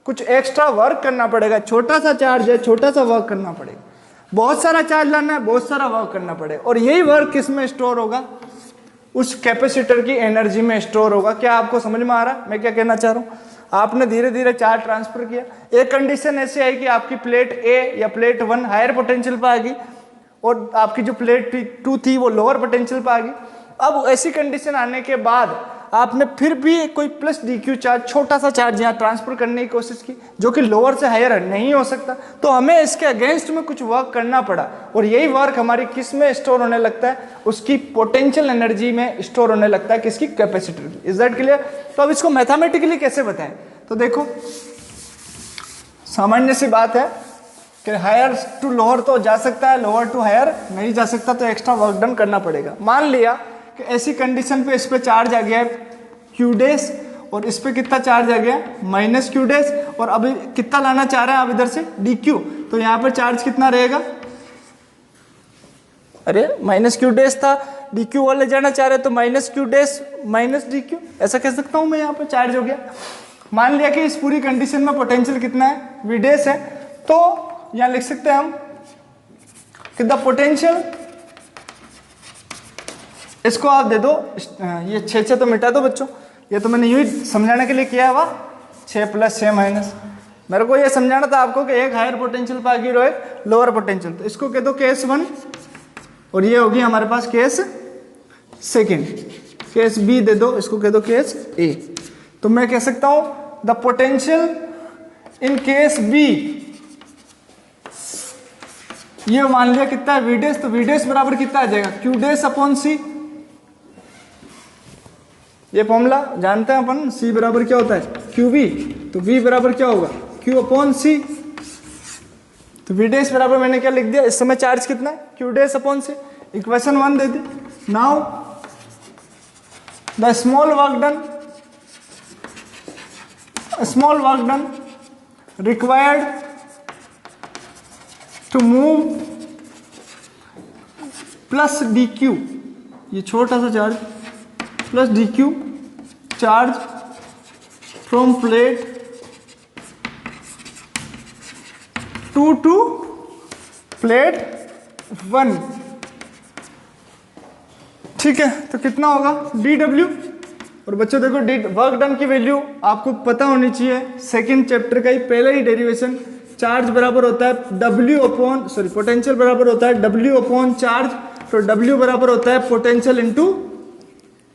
कुछ एक्स्ट्रा वर्क करना पड़ेगा। छोटा सा चार्ज है, छोटा सा वर्क करना पड़ेगा। बहुत सारा चार्ज लाना है, बहुत सारा वर्क करना पड़ेगा, और यही वर्क किस में स्टोर होगा, उस कैपेसिटर की एनर्जी में स्टोर होगा। क्या आपको समझ में आ रहा है मैं क्या कहना चाह रहा हूँ? आपने धीरे धीरे चार्ज ट्रांसफर किया, एक कंडीशन ऐसी आई कि आपकी प्लेट A या प्लेट 1 हायर पोटेंशियल पर आ गई और आपकी जो प्लेट 2 थी वो लोअर पोटेंशियल पर आ गई। अब ऐसी कंडीशन आने के बाद आपने फिर भी कोई प्लस DQ चार्ज, छोटा सा चार्ज यहाँ ट्रांसफर करने की कोशिश की, जो कि लोअर से हायर नहीं हो सकता, तो हमें इसके अगेंस्ट में कुछ वर्क करना पड़ा, और यही वर्क हमारी किस में स्टोर होने लगता है, उसकी पोटेंशियल एनर्जी में स्टोर होने लगता है, किसकी, कैपेसिटर की। Is that clear? तो अब इसको मैथमेटिकली कैसे बताएं? तो देखो सामान्य सी बात है कि हायर टू लोअर तो जा सकता है, लोअर टू हायर नहीं जा सकता, तो एक्स्ट्रा वर्क डन करना पड़ेगा। मान लिया कि ऐसी कंडीशन पे इस पे चार्ज आ गया Q डैश, और इस पे कितना चार्ज आ गया, माइनस Q डैश, और अभी कितना लाना चाह रहे हैं आप इधर से, DQ, तो यहाँ पर चार्ज कितना रहेगा, अरे माइनस Q डैश था, DQ वाले जाना चाह रहे तो minus Q dash minus DQ, ऐसा कह सकता हूँ मैं। यहाँ पर चार्ज हो गया। मान लिया कि इस पूरी कंडीशन में पोटेंशियल कितना है, V डैश है, तो यहाँ लिख सकते हैं हम कि द पोटेंशियल, इसको आप दे दो, ये 6 तो मिटा दो बच्चों, ये तो मैंने यूं ही समझाने के लिए किया हुआ, 6 प्लस 6 माइनस। मेरे को ये समझाना था आपको कि एक हायर पोटेंशियल पर आ गई और एक लोअर पोटेंशियल, तो इसको कह दो केस 1 और ये होगी हमारे पास केस सेकेंड। केस बी दे दो, इसको कह दो केस ए। तो मैं कह सकता हूं the potential in case B, ये मान लिया कितना है वी डैश, तो वी डैश बराबर कितना आ जाएगा क्यू डैश अपॉन सी। ये फॉर्मूला जानते हैं अपन, सी बराबर क्या होता है क्यू वी, तो वी बराबर क्या होगा क्यू अपॉन सी। तो वी डैश बराबर मैंने क्या लिख दिया, इस समय चार्ज कितना है Q dash upon C. Equation 1 दे दी। Now the small work done required to move plus D Q, ये छोटा सा charge plus D Q charge from plate to plate 1। ठीक है, तो कितना होगा डी डब्ल्यू। और बच्चों देखो डी वर्क डन की वैल्यू आपको पता होनी चाहिए, सेकंड चैप्टर का ही पहला ही डेरिवेशन। चार्ज बराबर होता है डब्ल्यू अपॉन पोटेंशियल बराबर होता है डब्ल्यू अपॉन चार्ज, तो डब्ल्यू बराबर होता है पोटेंशियल इंटू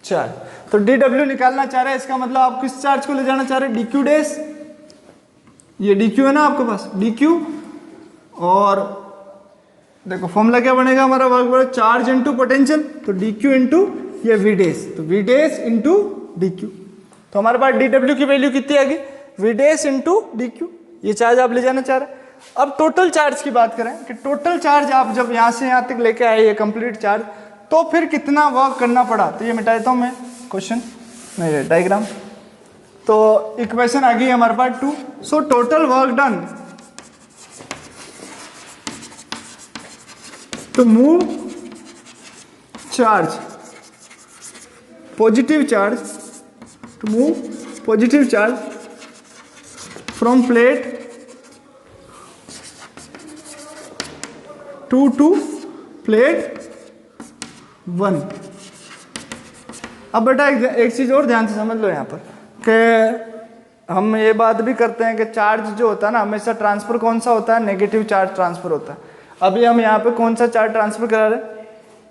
चार्ज। तो डी डब्ल्यू निकालना चाह रहे हैं, इसका मतलब आप किस चार्ज को ले जाना चाह रहे हैं डी क्यू डैश, ये डी क्यू है ना आपके पास डी क्यू। और देखो फॉर्मूला क्या बनेगा हमारा वर्क बराबर चार्ज इंटू पोटेंशियल, तो डी क्यू इंटू ये वी डैश, तो V dash into D Q. तो हमारे पास डी डब्ल्यू की वैल्यू कितनी आएगी V dash into D Q, ये चार्ज आप ले जाना चाह रहे हैं। अब टोटल चार्ज की बात करें कि टोटल चार्ज आप जब यहाँ से यहाँ तक लेके आए ये कंप्लीट चार्ज, तो फिर कितना वर्क करना पड़ा। तो ये मिटा देता हूँ मैं क्वेश्चन नहीं डायग्राम। तो इक्वेशन आ गई हमारे पास 2। So total work done to move charge positive charge, to move positive charge from plate to plate 1। अब बेटा एक चीज और ध्यान से समझ लो यहाँ पर कि हम ये बात भी करते हैं कि चार्ज जो होता है ना हमेशा ट्रांसफर कौन सा होता है नेगेटिव चार्ज ट्रांसफर होता है। अभी हम यहाँ पे कौन सा चार्ज ट्रांसफर करा रहे हैं,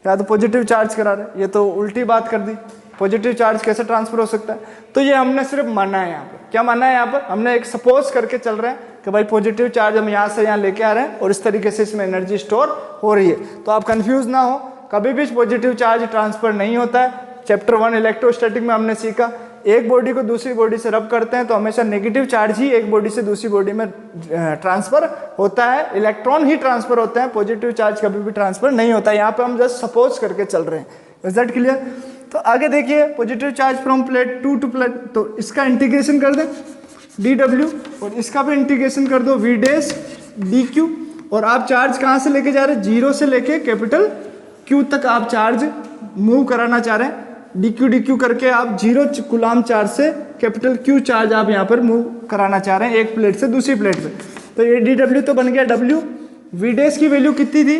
या तो पॉजिटिव चार्ज करा रहे हैं, ये तो उल्टी बात कर दी। पॉजिटिव चार्ज कैसे ट्रांसफर हो सकता है, तो ये हमने सिर्फ माना है यहाँ पर। क्या माना है यहाँ पर, हमने एक सपोज करके चल रहे हैं कि भाई पॉजिटिव चार्ज हम यहाँ से यहाँ लेके आ रहे हैं और इस तरीके से इसमें एनर्जी स्टोर हो रही है। तो आप कंफ्यूज ना हो, कभी भी पॉजिटिव चार्ज ट्रांसफर नहीं होता है। चैप्टर 1 इलेक्ट्रोस्टैटिक में हमने सीखा एक बॉडी को दूसरी बॉडी से रब करते हैं तो हमेशा नेगेटिव चार्ज ही एक बॉडी से दूसरी बॉडी में ट्रांसफर होता है, इलेक्ट्रॉन ही ट्रांसफर होते हैं, पॉजिटिव चार्ज कभी भी ट्रांसफर नहीं होता है। यहाँ पे हम जस्ट सपोज करके चल रहे हैं। Is that clear? तो आगे देखिए positive charge from plate to plate, तो इसका इंटीग्रेशन कर दें डी डब्ल्यू और इसका भी इंटीग्रेशन कर दो वी डैश डी क्यू। और आप चार्ज कहाँ से लेके जा रहे हैं, जीरो से लेके कैपिटल क्यू तक आप चार्ज मूव कराना चाह रहे हैं। डी क्यू करके आप जीरो कुलाम चार्ज से कैपिटल क्यू चार्ज आप यहाँ पर मूव कराना चाह रहे हैं एक प्लेट से दूसरी प्लेट पे। तो ये डी डब्ल्यू तो बन गया डब्ल्यू। वी डैश की वैल्यू कितनी थी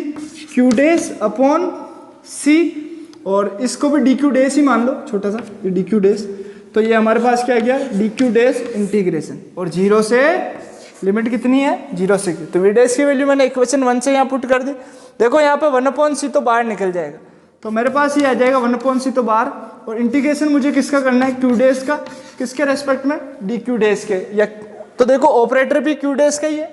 क्यू डैश अपॉन सी, और इसको भी डी क्यू डैश ही मान लो छोटा सा ये डी क्यू डैश। तो ये हमारे पास क्या गया डी क्यू डैश इंटीग्रेशन, और जीरो से लिमिट कितनी है जीरो से क्यू। तो वी डैश की वैल्यू मैंने इक्वेशन 1 से यहाँ पुट कर दी। देखो यहाँ पे 1/c तो बाहर निकल जाएगा, तो मेरे पास ये आ जाएगा 1/c तो बाहर, और इंटीग्रेशन मुझे किसका करना है क्यू डैश का, किसके रेस्पेक्ट में डी क्यू डैश के। या तो देखो ऑपरेटर भी क्यू डैश का ही है,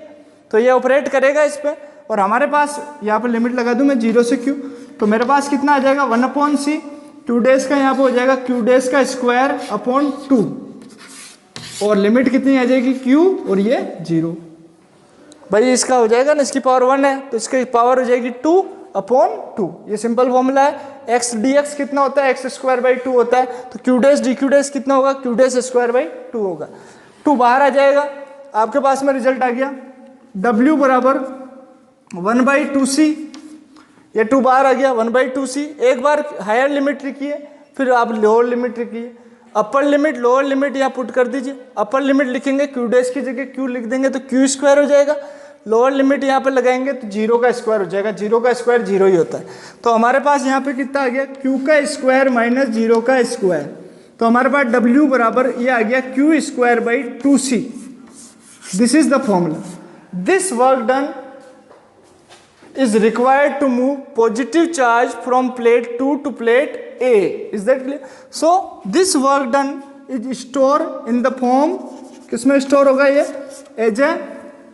तो ये ऑपरेट करेगा इस पर। और हमारे पास यहाँ पर लिमिट लगा दूं मैं जीरो से क्यू, तो मेरे पास कितना आ जाएगा 1/c क्यू डैश का यहाँ पे हो जाएगा क्यू डैश का स्क्वायर अपॉन 2, और लिमिट कितनी आ जाएगी क्यू और ये जीरो। भाई इसका हो जाएगा ना, इसकी पावर 1 है तो इसकी पावर हो जाएगी 2/2। ये सिंपल फॉर्मूला है। एक्स डी एक्स कितना होता है एक्स स्क्वायर बाई 2 होता है, तो Q dash D Q dash कितना होगा क्यू डैश स्क्वायर बाई 2 होगा। 2 बाहर आ जाएगा, आपके पास में रिजल्ट आ गया W बराबर 1/2c। ये 2 बाहर आ गया 1/2c। एक बार हायर लिमिट लिखिए फिर आप लोअर लिमिट लिखिए, अपर लिमिट लोअर लिमिट यहाँ पुट कर दीजिए। अपर लिमिट लिखेंगे क्यू डैश की जगह क्यू लिख देंगे तो क्यू स्क्वायर हो जाएगा, लोअर लिमिट यहाँ पे लगाएंगे तो जीरो का स्क्वायर हो जाएगा, जीरो का स्क्वायर जीरो ही होता है। तो हमारे पास यहाँ पे कितना आ गया क्यू का स्क्वायर माइनस जीरो का स्क्वायर, तो हमारे पास W बराबर ये आ गया Q square by 2c। This is the formula. This work done is required to move positive charge from plate 2 to plate A. Is that clear? So this work done is stored in the form, किसमें store होगा ये? As a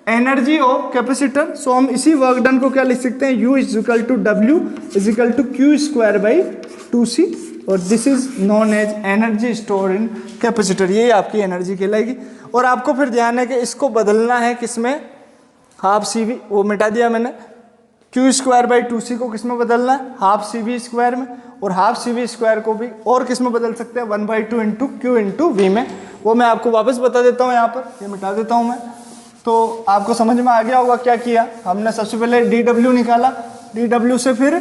energy of capacitor. So हम इसी work done को क्या लिख सकते हैं? U is equal to W is equal to Q square by 2C, और this is known as energy store in capacitor. ये आपकी एनर्जी कहलाएगी. और आपको फिर ध्यान है कि इसको बदलना है किसमें? हाफ CV, वो मिटा दिया मैंने. क्यू स्क्वायर बाई 2C को किस में बदलना है? हाफ CV स्क्वायर में. और हाफ CV स्क्वायर को भी और किस में बदल सकते हैं? 1/2 इंटू क्यू इंटू वी में. वो मैं आपको वापस बता देता हूँ. यहाँ पर ये मिटा देता हूँ मैं, तो आपको समझ में आ गया होगा क्या किया हमने. सबसे पहले DW निकाला, DW से फिर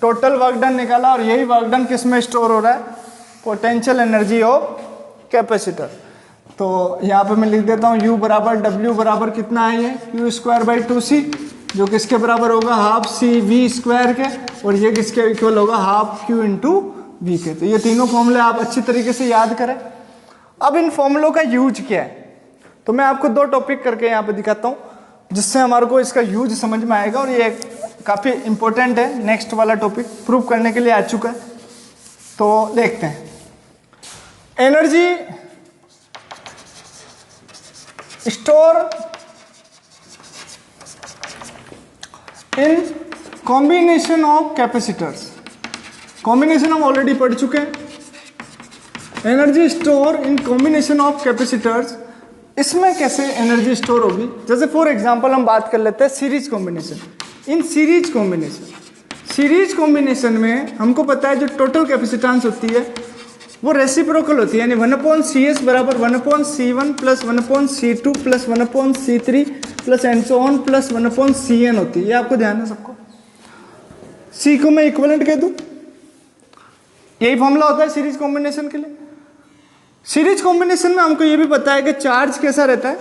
टोटल वर्क डन निकाला, और यही वर्क डन किस में स्टोर हो रहा है? Potential energy of capacitor. तो यहाँ पे मैं लिख देता हूँ U बराबर W बराबर कितना है? ये क्यू स्क्वायर बाई 2C, जो किसके बराबर होगा? हाफ CV स्क्वायर के, और ये किसके इक्वल होगा? हाफ Q इंटू वी के. तो ये तीनों फॉर्मूले आप अच्छी तरीके से याद करें. अब इन फॉर्मूलों का यूज क्या है? तो मैं आपको 2 टॉपिक करके यहाँ पे दिखाता हूँ, जिससे हमारे को इसका यूज समझ में आएगा, और ये काफ़ी इंपॉर्टेंट है. नेक्स्ट वाला टॉपिक प्रूव करने के लिए आ चुका है. तो देखते हैं. Energy store in combination of capacitors. Combination हम ऑलरेडी पढ़ चुके हैं. Energy store in combination of capacitors, इसमें कैसे एनर्जी स्टोर होगी? जैसे फॉर एग्जांपल हम बात कर लेते हैं series combination. In series combination में हमको पता है जो टोटल कैपेसिटेंस होती है वो रेसिप्रोकल होती है, यानी 1/CS बराबर 1/C1 plus 1/C2 plus 1/C3 plus and so on plus 1/CN होती है. ये आपको ध्यान है सबको. C को मैं इक्विवेलेंट कह दूं, यही फॉर्मूला होता है सीरीज कॉम्बिनेशन के लिए. सीरीज कॉम्बिनेशन में हमको ये भी पता है कि चार्ज कैसा रहता है?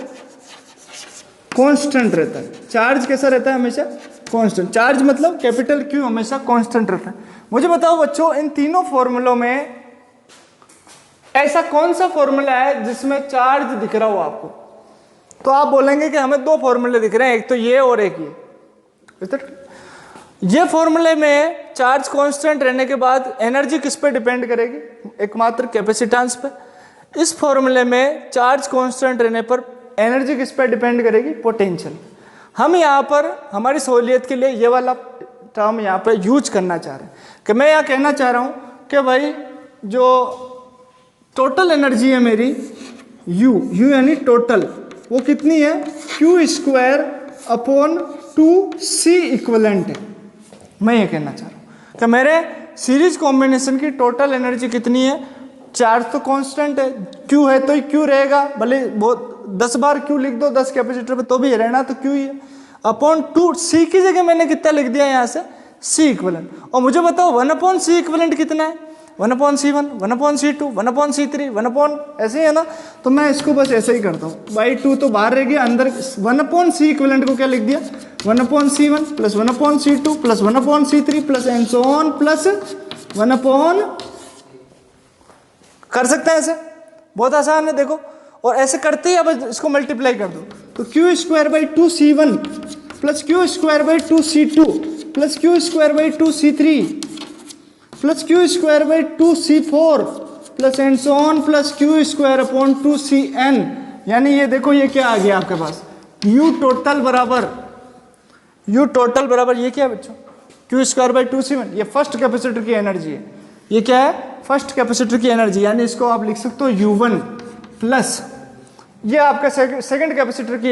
कांस्टेंट रहता है. चार्ज कैसा रहता है? हमेशा कांस्टेंट. चार्ज मतलब कैपिटल Q हमेशा कांस्टेंट रहता है. मुझे बताओ बच्चों, इन तीनों फॉर्मूलों में ऐसा कौन सा फॉर्मूला है जिसमें चार्ज दिख रहा हो आपको? तो आप बोलेंगे कि हमें 2 फॉर्मूले दिख रहे हैं, एक तो ये और एक ये. ये फॉर्मूले में चार्ज कांस्टेंट रहने के बाद एनर्जी किस पे डिपेंड करेगी? एकमात्र कैपेसिटेंस पे. इस फॉर्मूले में चार्ज कांस्टेंट रहने पर एनर्जी किस पे डिपेंड करेगी? पोटेंशियल. हम यहाँ पर हमारी सहूलियत के लिए ये वाला टर्म यहाँ पे यूज करना चाह रहे हैं कि मैं यहाँ कहना चाह रहा हूँ कि भाई जो टोटल एनर्जी है मेरी U यानी टोटल, वो कितनी है? Q square upon 2C equivalent है. मैं ये कहना चाह रहा हूँ कि मेरे सीरीज कॉम्बिनेशन की टोटल एनर्जी कितनी है? चार्ज तो कांस्टेंट है, Q है तो Q रहेगा, भले बहुत 10 बार Q लिख दो 10 कैपेसिटर पे तो भी रहना तो Q ही है. अपॉन 2C की जगह मैंने कितना लिख दिया यहाँ से? C equivalent. और मुझे बताओ 1/C इक्वलेंट कितना है? 1/C1, 1/C2, 1/C3, 1/ ऐसे ही है ना. तो मैं इसको बस ऐसे ही करता हूँ. बाई 2 तो बाहर रह गया, अंदर 1/C इक्वलेंट को क्या लिख दिया? 1/C1 plus 1/C2 plus 1/C3 plus and so on plus 1/, कर सकते हैं ऐसे. बहुत आसान है देखो. और ऐसे करते ही अब इसको मल्टीप्लाई कर दो तो Q square by 2C1 plus Q square by 2C2 plus Q square by 2C3 plus Q square by 2C4 plus and so on plus Q square upon 2CN. यानी ये देखो ये क्या आ गया आपके पास? U टोटल बराबर ये क्या है बच्चों? Q square by 2C1. ये फर्स्ट कैपेसिटर की एनर्जी है. ये क्या है? फर्स्ट कैपेसिटर की एनर्जी. यानी इसको आप लिख सकते हो U1 प्लस ये आपका सेकंड कैपेसिटर की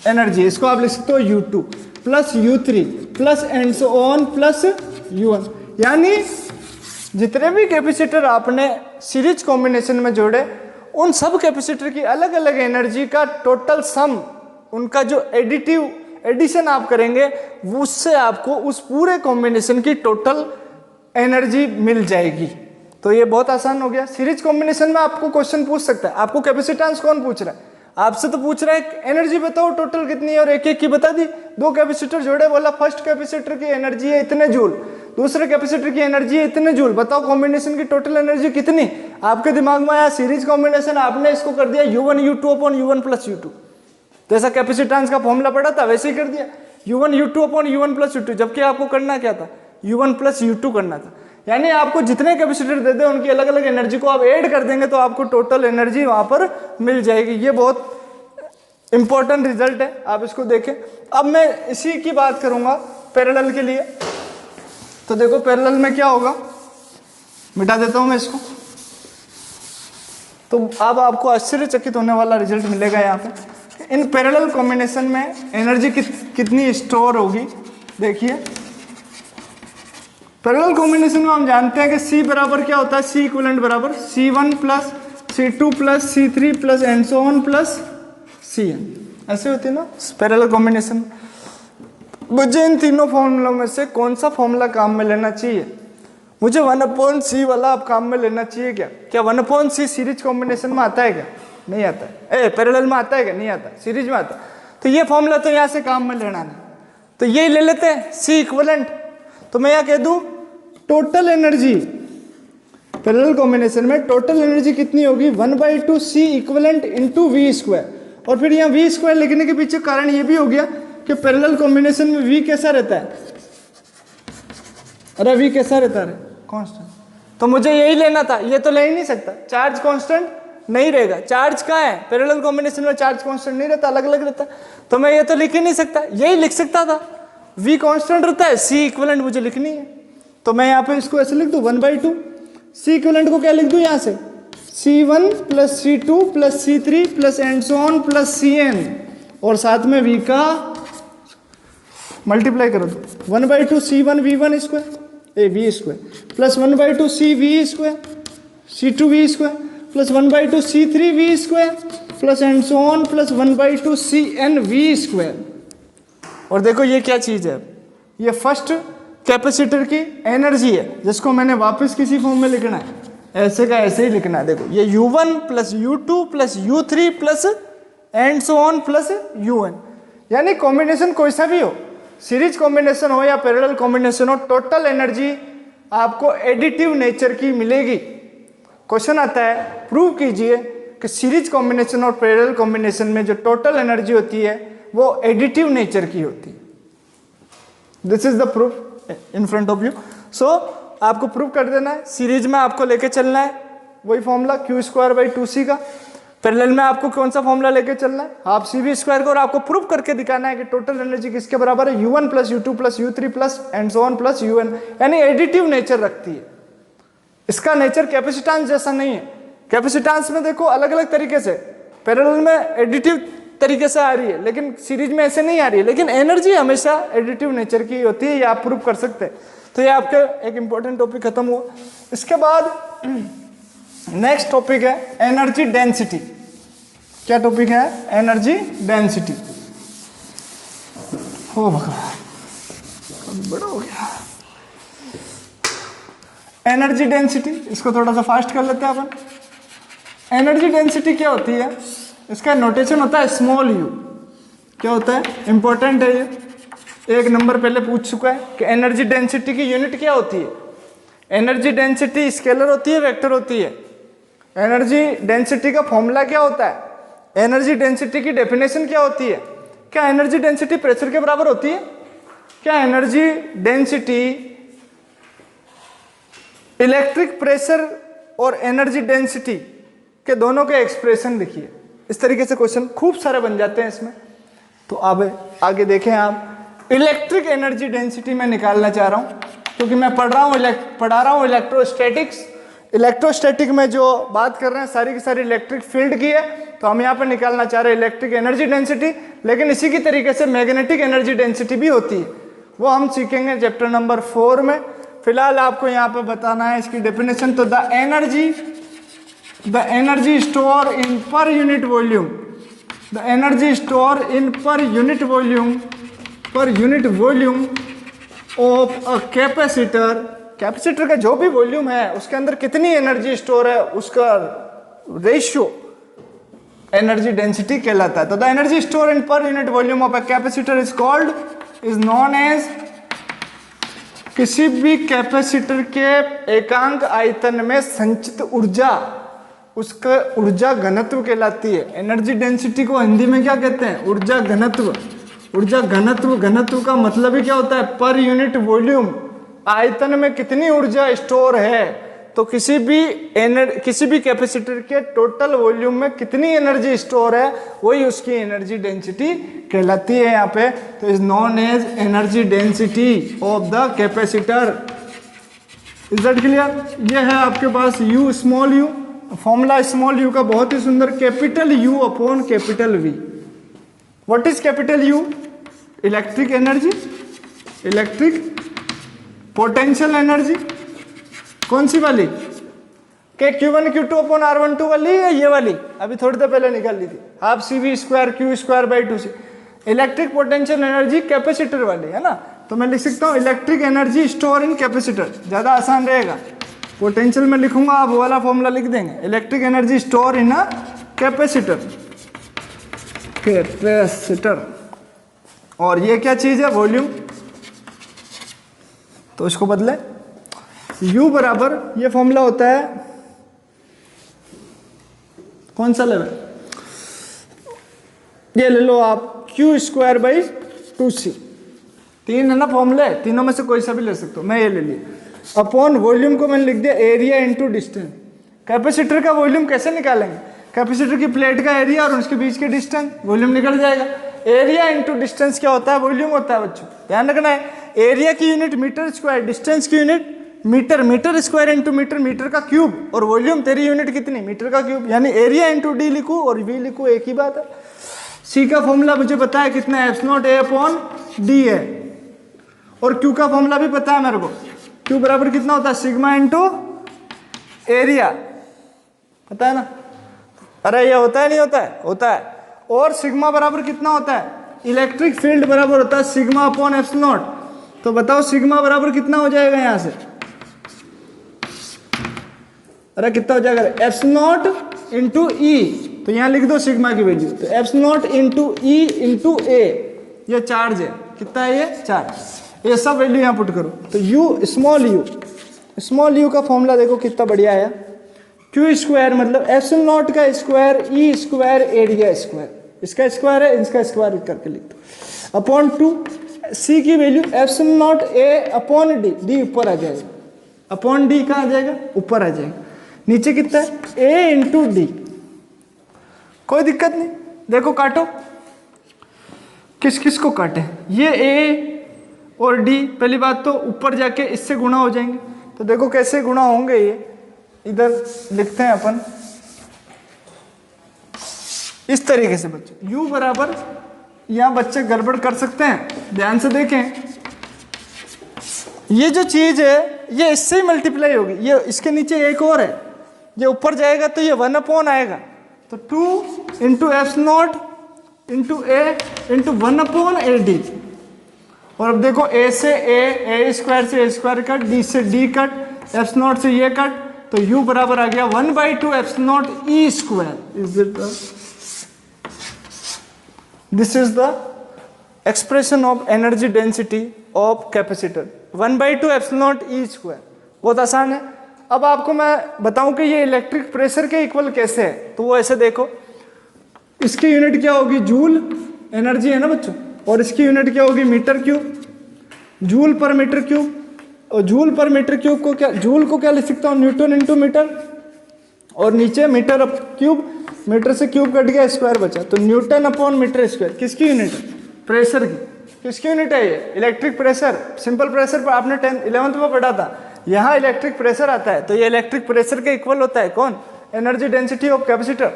एनर्जी, इसको आप लिख सकते हो U2 plus U3 plus and so on plus U1. यानी जितने भी कैपेसिटर आपने सीरीज कॉम्बिनेशन में जोड़े, उन सब कैपेसिटर की अलग अलग एनर्जी का टोटल सम, उनका जो एडिशन आप करेंगे, उससे आपको उस पूरे कॉम्बिनेशन की टोटल एनर्जी मिल जाएगी. तो ये बहुत आसान हो गया. सीरीज कॉम्बिनेशन में आपको क्वेश्चन पूछ सकता है. आपको कैपेसिटेंस कौन पूछ रहा है? आपसे तो पूछ रहा है एनर्जी बताओ टोटल कितनी है, और एक एक की बता दी. 2 कैपेसिटर जोड़े, बोला फर्स्ट कैपेसिटर की एनर्जी है इतने जूल, दूसरे कैपेसिटर की एनर्जी है इतने जूल, बताओ कॉम्बिनेशन की टोटल एनर्जी कितनी? आपके दिमाग में आया सीरीज कॉम्बिनेशन, आपने इसको कर दिया U1 U2 upon U1 plus U2. जैसा कैपेसिटेंस का फॉर्मूला पड़ा था वैसे ही कर दिया. U1 U2 upon U1 plus U2, जबकि आपको करना क्या था, U1 प्लस U2 करना था। यानी आपको जितने कैपेसिटर दे दे उनकी अलग अलग एनर्जी को आप ऐड कर देंगे तो आपको टोटल एनर्जी वहां पर मिल जाएगी। ये बहुत इंपॉर्टेंट रिजल्ट है, आप इसको देखें। अब मैं इसी की बात करूंगा पैरेलल के लिए। तो देखो पैरेलल में क्या होगा, मिटा देता हूं मैं इसको। तो अब आपको आश्चर्यचकित होने वाला रिजल्ट मिलेगा यहाँ पे। इन पैरेलल कॉम्बिनेशन में एनर्जी कितनी स्टोर होगी, देखिए। पैरेलल कॉम्बिनेशन में हम जानते हैं कि C बराबर क्या होता है, C इक्विवेलेंट बराबर C1 plus C2 plus C3 plus and so on plus Cn, ऐसे होती है ना पैरेलल कॉम्बिनेशन। मुझे इन तीनों फॉर्मूलों में से कौन सा फॉर्मूला काम में लेना चाहिए, मुझे 1/c वाला अब काम में लेना चाहिए क्या? क्या 1/c सीरीज कॉम्बिनेशन में आता है क्या? नहीं आता है। पैरेलल में आता है क्या? नहीं आता, सीरीज में आता है। तो ये फॉर्मूला तो यहाँ से काम में लेना नहीं, तो यही ले लेते हैं C इक्विवेलेंट। तो मैं यहाँ कह दूं टोटल एनर्जी पैरेलल कॉम्बिनेशन में टोटल एनर्जी कितनी होगी, 1/2 C equivalent into V square. और फिर यहाँ V स्क्वायर लिखने के पीछे कारण ये भी हो गया कि पैरेलल कॉम्बिनेशन में V कैसा रहता है, अरे V कैसा रहता है, कांस्टेंट। तो मुझे यही लेना था, ये तो ले ही नहीं सकता, चार्ज कांस्टेंट नहीं रहेगा। चार्ज कहाँ है, पैरेलल कॉम्बिनेशन में चार्ज कांस्टेंट नहीं रहता, अलग अलग रहता। तो मैं ये तो लिख ही नहीं सकता, यही लिख सकता था, V कांस्टेंट रहता है, C इक्विवेलेंट मुझे लिखनी है। तो मैं यहाँ पे इसको ऐसे लिख दूं 1/2 C इक्विवेलेंट को क्या लिख दूं यहाँ से, C1 plus C2 plus C3 plus and so on plus Cn, और साथ में V का मल्टीप्लाई करो, 1/2 C1 V1 square V square plus 1/2 C V square C2 V square plus 1/2 C3 V square plus and so on plus 1/2 Cn V square. और देखो ये क्या चीज है, ये फर्स्ट कैपेसिटर की एनर्जी है जिसको मैंने वापस किसी फॉर्म में लिखना है, ऐसे का ऐसे ही लिखना है। देखो ये U1 plus U2 plus U3 plus and so on plus UN, यानी कॉम्बिनेशन कोई सा भी हो, सीरीज कॉम्बिनेशन हो या पैरेलल कॉम्बिनेशन हो, टोटल एनर्जी आपको एडिटिव नेचर की मिलेगी। क्वेश्चन आता है प्रूव कीजिए कि सीरीज कॉम्बिनेशन और पैरेलल कॉम्बिनेशन में जो टोटल एनर्जी होती है वो एडिटिव नेचर की होती है। This is the proof in front of you. So आपको प्रूव कर देना है, सीरीज में आपको लेके चलना है वही फॉर्मूला Q²/2C का, पैरेलल में आपको कौन सा फॉर्मूला लेके चलना है, हाफ CV स्क्वायर को, और आपको प्रूव करके दिखाना है कि टोटल एनर्जी किसके बराबर है, U1 plus U2 plus U3 plus and so on plus UN, यानी एडिटिव नेचर रखती है। इसका नेचर कैपेसिटेंस जैसा नहीं है। कैपेसिटेंस में देखो अलग अलग तरीके से, पैरेलल में एडिटिव तरीके से आ रही है लेकिन सीरीज में ऐसे नहीं आ रही है, लेकिन एनर्जी हमेशा एडिटिव नेचर की होती है, ये आप प्रूव कर सकते हैं। तो ये आपका एक इंपॉर्टेंट टॉपिक खत्म हुआ। इसके बाद नेक्स्ट टॉपिक है एनर्जी डेंसिटी। क्या टॉपिक है, एनर्जी डेंसिटी। हो भगवान बड़ा हो गया। एनर्जी डेंसिटी, इसको थोड़ा सा फास्ट कर लेते हैं अपन। एनर्जी डेंसिटी क्या होती है, इसका नोटेशन होता है स्मॉल u। क्या होता है, इंपॉर्टेंट है ये, एक नंबर पहले पूछ चुका है कि एनर्जी डेंसिटी की यूनिट क्या होती है। एनर्जी डेंसिटी स्केलर होती है, वेक्टर होती है। एनर्जी डेंसिटी का फॉर्मूला क्या होता है, एनर्जी डेंसिटी की डेफिनेशन क्या होती है, क्या एनर्जी डेंसिटी प्रेशर के बराबर होती है, क्या एनर्जी डेंसिटी इलेक्ट्रिक प्रेशर और एनर्जी डेंसिटी के दोनों के एक्सप्रेशन लिखिए। इस तरीके से क्वेश्चन खूब सारे बन जाते हैं इसमें। तो अब आगे देखें आप, इलेक्ट्रिक एनर्जी डेंसिटी मैं निकालना चाह रहा हूं क्योंकि मैं पढ़ा रहा हूं इलेक्ट्रोस्टैटिक्स। इलेक्ट्रोस्टैटिक में जो बात कर रहे हैं सारी की सारी इलेक्ट्रिक फील्ड की है, तो हम यहाँ पर निकालना चाह रहे हैं इलेक्ट्रिक एनर्जी डेंसिटी। लेकिन इसी की तरीके से मैग्नेटिक एनर्जी डेंसिटी भी होती है, वो हम सीखेंगे चैप्टर नंबर 4 में। फिलहाल आपको यहाँ पे बताना है इसकी डेफिनेशन। तो द एनर्जी स्टोर इन पर unit volume, the energy store in पर unit volume of a capacitor, capacitor का जो भी वॉल्यूम है उसके अंदर कितनी एनर्जी स्टोर है उसका रेशियो एनर्जी डेंसिटी कहलाता है। तो द एनर्जी स्टोर इन पर unit volume of a capacitor is known as, किसी भी कैपेसिटर के एकांक आयतन में संचित ऊर्जा उसका ऊर्जा घनत्व कहलाती है। एनर्जी डेंसिटी को हिंदी में क्या कहते हैं, ऊर्जा घनत्व। ऊर्जा घनत्व, घनत्व का मतलब ही क्या होता है? पर यूनिट वॉल्यूम, आयतन में कितनी ऊर्जा स्टोर है। तो किसी भी कैपेसिटर के टोटल वॉल्यूम में कितनी एनर्जी स्टोर है, वही उसकी एनर्जी डेंसिटी कहलाती है यहाँ पे। तो is known as energy density of the capacitor. Is that clear? ये है आपके पास U, small U, formula small U का बहुत ही सुंदर, capital U upon capital V. What is capital U? Electric energy, electric potential energy. कौन सी वाली? के Q1 Q2 अपॉन R12 वाली या ये वाली? अभी थोड़ी देर पहले निकाल ली थी, half CV square Q square by 2C। Electric potential energy capacitor वाली है ना, तो मैं लिख सकता हूँ electric energy store in capacitor, ज्यादा आसान रहेगा। पोटेंशियल में लिखूंगा, आप वो वाला फॉर्मूला लिख देंगे, electric energy store in a capacitor, capacitor. और ये क्या चीज है? वॉल्यूम। तो इसको बदले, U बराबर, ये फॉर्मूला होता है कौन सा लेवल? ये ले लो आप, Q स्क्वायर बाई 2C। तीन है ना फॉर्मूले, तीनों में से कोई सा भी ले सकते हो, मैं ये ले लिया। अपॉन वॉल्यूम को मैंने लिख दिया एरिया इंटू डिस्टेंस। कैपेसिटर का वॉल्यूम कैसे निकालेंगे? कैपेसिटर की प्लेट का एरिया और उसके बीच के डिस्टेंस, वॉल्यूम निकल जाएगा। एरिया इंटू डिस्टेंस क्या होता है? वॉल्यूम होता है बच्चों, ध्यान रखना है। एरिया की यूनिट मीटर स्क्वायर, डिस्टेंस की unit metre, metre square into metre, metre का क्यूब, और वॉल्यूम तेरी यूनिट कितनी? मीटर का क्यूब। यानी एरिया इंटू डी लिखूं और वी लिखूं, एक ही बात है। सी का फॉर्मूला मुझे पता है कितना है, एप्स नॉट ए अपॉन डी है, और क्यू का फॉर्मूला भी पता है मेरे को। क्यू बराबर कितना होता है? सिग्मा इंटू एरिया, पता है ना? अरे ये होता है नहीं होता है? होता है। और सिग्मा बराबर कितना होता है? इलेक्ट्रिक फील्ड बराबर होता है सिग्मा अपॉन एप्स नॉट। तो बताओ सिग्मा बराबर कितना हो जाएगा यहां से? अरे कितना हो जाएगा? एप्स नॉट इंटू ई, तो यहां लिख दो सिग्मा की वैल्यू। तो eps naught into E into A, ये चार्ज है, कितना है ये? चार्ज। ये सब वैल्यू यहां पुट करो। तो यू, स्मॉल यू का फॉर्मूला देखो कितना बढ़िया है। क्यू स्क्वायर मतलब एप्सिलॉन नॉट का square, E square, area square, इसका स्क्वायर है, इसका स्क्वायर करके लिख दो, अपॉन 2। सी की value epsilon not a upon D, D ऊपर आ जाएगा, अपॉन डी कहाँ आ जाएगा? ऊपर आ जाएगा। नीचे कितना है? ए इंटू डी। कोई दिक्कत नहीं, देखो काटो, किस किस को काटे? ये ए और डी, पहली बात तो ऊपर जाके इससे गुणा हो जाएंगे। तो देखो कैसे गुणा होंगे, ये इधर लिखते हैं अपन इस तरीके से बच्चे। u बराबर, यहां बच्चे गड़बड़ कर सकते हैं, ध्यान से देखें। ये जो चीज है ये इससे ही मल्टीप्लाई होगी, ये इसके नीचे एक और है, ये ऊपर जाएगा तो ये 1 अपॉन आएगा। तो 2 into apps naught into A into 1 upon A D. और अब देखो ए से ए स्क्वायर से ए स्क्वायर कट, डी से डी कट, एप्स नॉट से ये कट, तो u बराबर आ गया 1/2 apps not E square. Is it the, this is the expression of energy density of capacitor, 1/2 apps not E square. बहुत आसान है। अब आपको मैं बताऊं कि ये इलेक्ट्रिक प्रेशर के इक्वल कैसे है, तो वो ऐसे देखो, इसकी यूनिट क्या होगी? जूल एनर्जी है ना बच्चों, और इसकी यूनिट क्या होगी? मीटर क्यूब, जूल पर मीटर क्यूब। और जूल पर मीटर क्यूब को क्या, जूल को क्या लिख सकता हूँ? न्यूटन इंटू मीटर, और नीचे मीटर क्यूब, मीटर से क्यूब कट गया, स्क्वायर बचा, तो न्यूटन अपॉन मीटर स्क्वायर। किसकी यूनिट है? प्रेशर की। किसकी यूनिट है ये? Electric pressure. सिंपल प्रेशर पर आपने 11th में पढ़ा था, यहाँ इलेक्ट्रिक प्रेशर आता है, तो ये इलेक्ट्रिक प्रेशर के इक्वल होता है कौन? Energy density of capacitor.